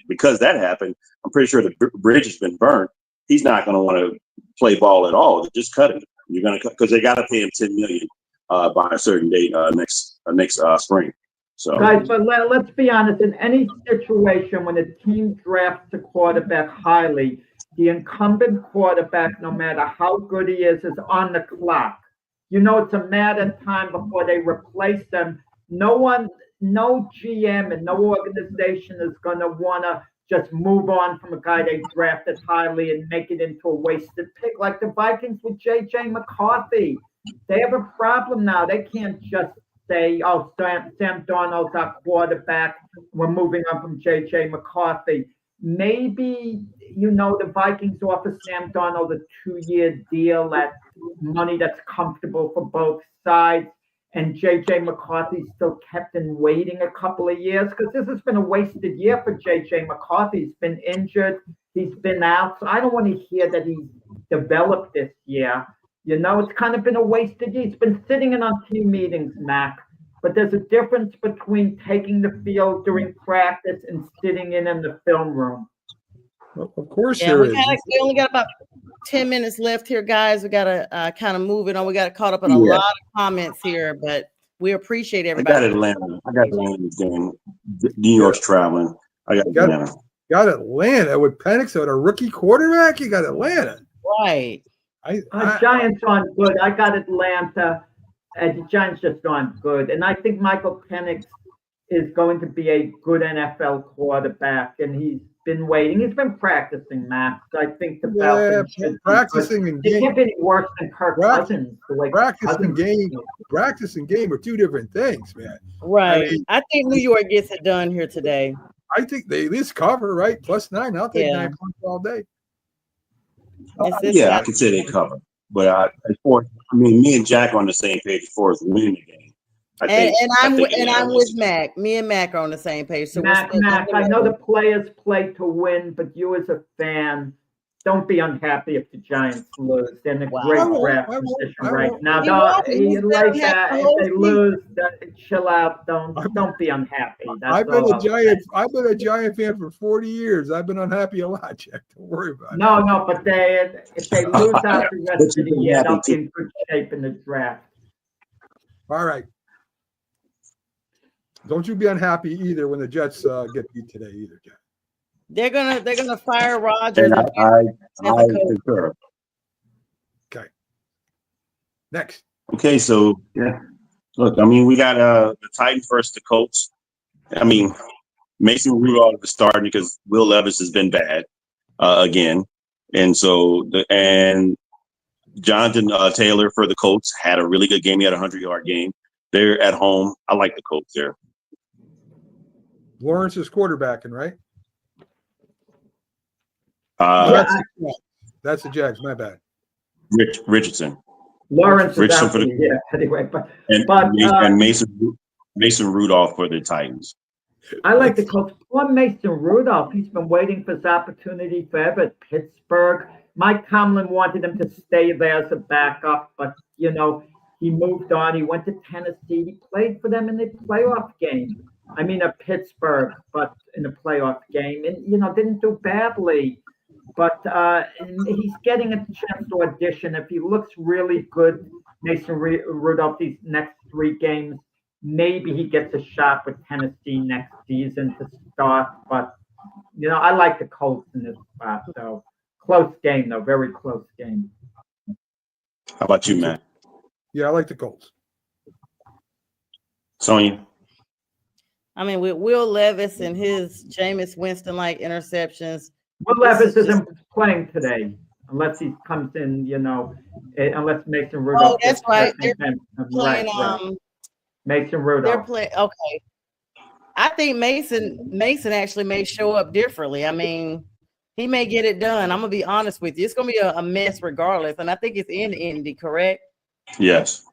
because that happened, I'm pretty sure the bridge has been burnt. He's not going to want to play ball at all. Just cut him. You're going to because they got to pay him $10 million by a certain date next spring. So guys, but let's be honest. In any situation, when a team drafts a quarterback highly, the incumbent quarterback, no matter how good he is on the clock. You know, it's a matter of time before they replace them. No GM and no organization is going to want to just move on from a guy they drafted highly and make it into a wasted pick, like the Vikings with J.J. McCarthy. They have a problem now. They can't just say, oh, Sam Darnold's our quarterback. We're moving on from J.J. McCarthy. Maybe, the Vikings offer Sam Darnold a 2-year deal at money that's comfortable for both sides. And J.J. McCarthy still kept in waiting a couple of years because this has been a wasted year for J.J. McCarthy. He's been injured. He's been out. So I don't want to hear that he's developed this year. It's kind of been a wasted year. He's been sitting in on team meetings, Mac. But there's a difference between taking the field during practice and sitting in the film room. Well, of course, yeah, we only got about 10 minutes left here, guys. We got to kind of move it on. We got caught up in a lot of comments here, but we appreciate everybody. I got Atlanta game. New York's traveling. I got Atlanta. Got Atlanta with Penix at a rookie quarterback. You got Atlanta. Right. Giants aren't good. I got Atlanta. The Giants just aren't good. And I think Michael Penix is going to be a good NFL quarterback. And he's been waiting. He's been practicing, Matt. So I think the Falcons practicing and game. It can't be any worse than Kirk Cousins. Practice and game are two different things, man. Right. I think New York gets it done here today. I think they at least cover, right? +9. I'll take 9 points all day. I can say they cover. But me and Jack are on the same page as far as winning the game. I'm with Mac. Me and Mac are on the same page. So Mac, I know the players play to win, but you as a fan, don't be unhappy if the Giants lose. They're in a great draft position right now. If they lose, chill out. Don't be unhappy. I've been a Giant fan for 40 years. I've been unhappy a lot, Jack. Don't worry about it. No, but if they lose out the rest of the year, they'll be in good shape in the draft. All right. Don't you be unhappy either when the Jets get beat today either, Jack. They're gonna fire Rodgers. I concur. Okay. Next. Okay, so look, we got the Titans versus the Colts. Mason Rudolph is starting because Will Levis has been bad again, and so Jonathan Taylor for the Colts had a really good game. He had a 100-yard game. They're at home. I like the Colts there. Lawrence is quarterbacking, right? That's the Jags. My bad. Richardson. Lawrence Richardson for the anyway, and Mason Rudolph for the Titans. I like the Colts. Poor Mason Rudolph. He's been waiting for his opportunity forever at Pittsburgh. Mike Tomlin wanted him to stay there as a backup, but he moved on. He went to Tennessee. He played for them in the playoff game. At Pittsburgh, but in a playoff game, and didn't do badly. But he's getting a chance to audition. If he looks really good, Mason Rudolph, these next 3 games, maybe he gets a shot with Tennessee next season to start. But, I like the Colts in this spot. So close game, though. Very close game. How about you, Matt? Yeah, I like the Colts. Sonja? With Will Levis and his Jameis Winston-like interceptions. Will Levis isn't playing today unless he comes in, unless Mason Rudolph. Oh, that's right. They're playing, Mason Rudolph. They're playing. Okay. I think Mason actually may show up differently. He may get it done. I'm gonna be honest with you. It's gonna be a mess regardless, and I think it's in Indy, correct? Yes.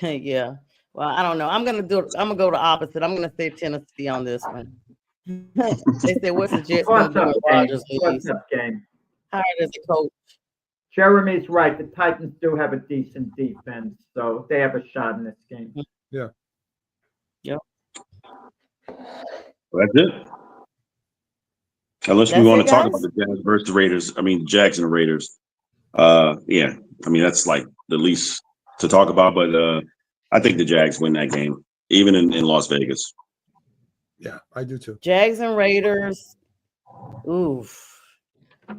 Yeah. Well, I don't know. I'm gonna go the opposite. I'm gonna say Tennessee on this one. They said, "What's the Jets gonna do with Rodgers leaves? Game. Hired as a coach." Jeremy's right. The Titans do have a decent defense, so they have a shot in this game. Yeah. Yep. Well, that's it. Unless we That's want it, to talk guys? about the Jags versus the Raiders. I mean, Jags and the Raiders. Yeah. I mean, that's like the least to talk about, but I think the Jags win that game, even in Las Vegas. Yeah, I do too. Jags and Raiders. Oof.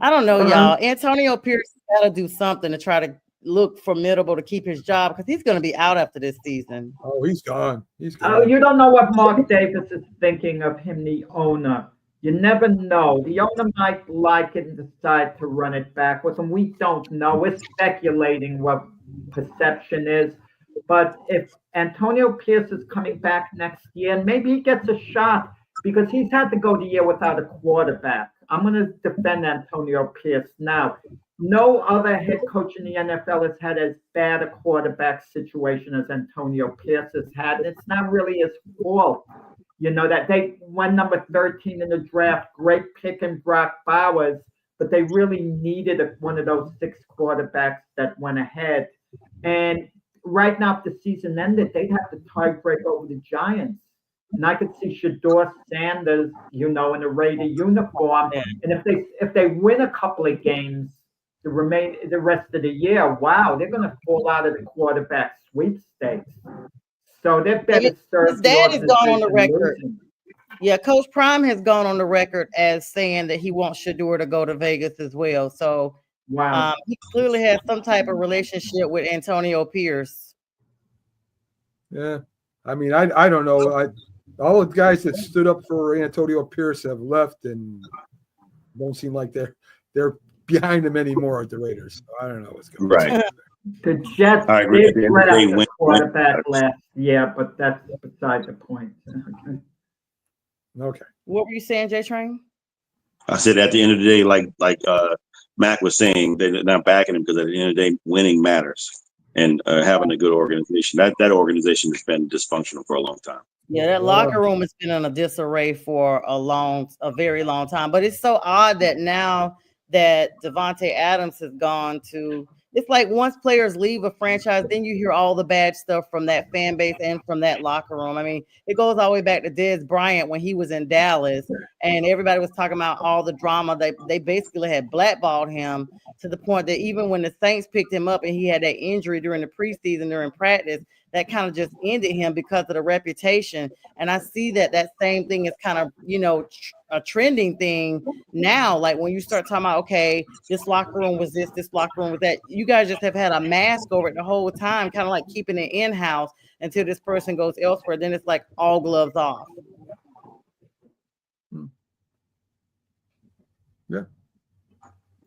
I don't know, y'all. Antonio Pierce got to do something to try to look formidable to keep his job because he's going to be out after this season. Oh, he's gone. He's gone. Oh, you don't know what Mark Davis is thinking of him, the owner. You never know. The owner might like it and decide to run it back with him. We don't know. We're speculating what perception is. But if Antonio Pierce is coming back next year, maybe he gets a shot because he's had to go the year without a quarterback. I'm going to defend Antonio Pierce now. No other head coach in the NFL has had as bad a quarterback situation as Antonio Pierce has had. And it's not really his fault. You know, that they went number 13 in the draft, great pick in Brock Bowers, but they really needed one of those 6 quarterbacks that went ahead. And right now, if the season ended, they'd have to tie break over the Giants. And I could see Shedeur Sanders, you know, in a Raider uniform. And if they win a couple of games, the rest of the year, wow, they're going to fall out of the quarterback sweepstakes. So they're better served. His dad has gone on the record. Yeah, Coach Prime has gone on the record as saying that he wants Shedeur to go to Vegas as well. So wow, he clearly has some type of relationship with Antonio Pierce. Yeah, I mean, I don't know. All the guys that stood up for Antonio Pierce have left and don't seem like they're behind him anymore at the Raiders. So I don't know what's going on. Right. The Jets I agree. did draft a quarterback last year, but that's beside the point. Okay. What were you saying, J-Train? I said at the end of the day, like Mac was saying, they're not backing him because at the end of the day, winning matters. And having a good organization. That organization has been dysfunctional for a long time. Yeah, that locker room has been in a disarray for a very long time. But it's so odd that now that Devontae Adams has gone to, it's like once players leave a franchise, then you hear all the bad stuff from that fan base and from that locker room. I mean, it goes all the way back to Dez Bryant when he was in Dallas, and everybody was talking about all the drama. They basically had blackballed him to the point that even when the Saints picked him up and he had that injury during the preseason, during practice, that kind of just ended him because of the reputation. And I see that same thing is kind of, you know, a trending thing now. Like when you start talking about, okay, this locker room was this locker room was that, you guys just have had a mask over it the whole time, kind of like keeping it in-house until this person goes elsewhere. Then it's like all gloves off. Yeah.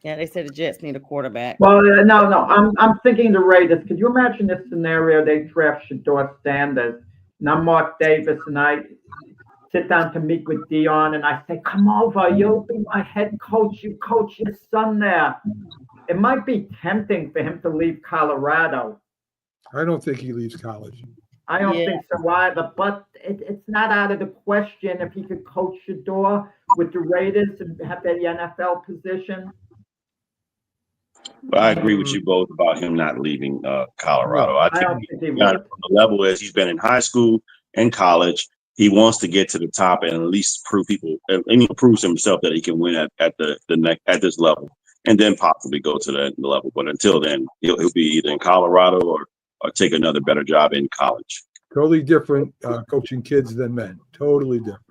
Yeah, they said the Jets need a quarterback. Well, no. I'm thinking the Raiders. Could you imagine this scenario? They draft Shedeur Sanders. And I'm Mark Davis, and I sit down to meet with Dion, and I say, come over. You'll be my head coach. You coach your son there. It might be tempting for him to leave Colorado. I don't think he leaves college. I don't think so either, but it's not out of the question if he could coach Shedeur with the Raiders and have that NFL position. But I agree with you both about him not leaving Colorado. I don't think think he not would. on the level as he's been in high school and college. He wants to get to the top and at least prove people, and he proves himself that he can win at this level, and then possibly go to the level. But until then, he'll be either in Colorado or take another better job in college. Totally different coaching kids than men. Totally different.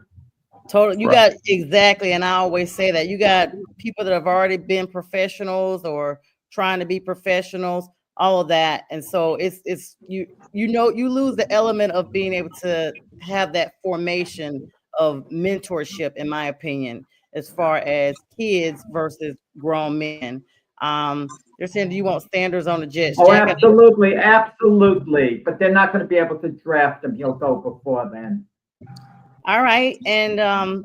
Totally. You got exactly. And I always say that you got people that have already been professionals or trying to be professionals, all of that. And so it's you lose the element of being able to have that formation of mentorship, in my opinion, as far as kids versus grown men. They're saying, do you want Sanders on the Jets? Oh, absolutely. But they're not going to be able to draft him. He'll go before then. All right. And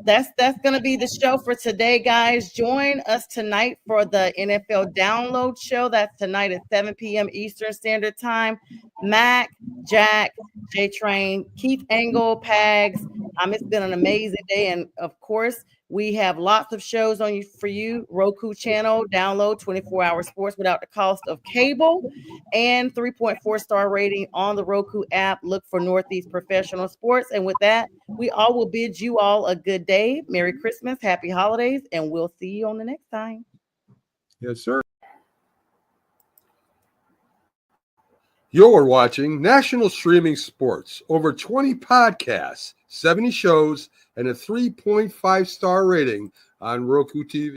that's going to be the show for today, guys. Join us tonight for the NFL Download Show. That's tonight at 7 p.m. Eastern Standard Time. Mac, Jack, J-Train, Keith Engel, Pags. It's been an amazing day. And, of course, We have lots of shows on you for you. Roku channel, download 24-hour sports without the cost of cable, and 3.4-star rating on the Roku app. Look for Northeast Professional Sports. And with that, we all will bid you all a good day. Merry Christmas, happy holidays, and we'll see you on the next time. Yes, sir. You're watching National Streaming Sports. Over 20 podcasts, 70 shows, and a 3.5-star rating on Roku TV.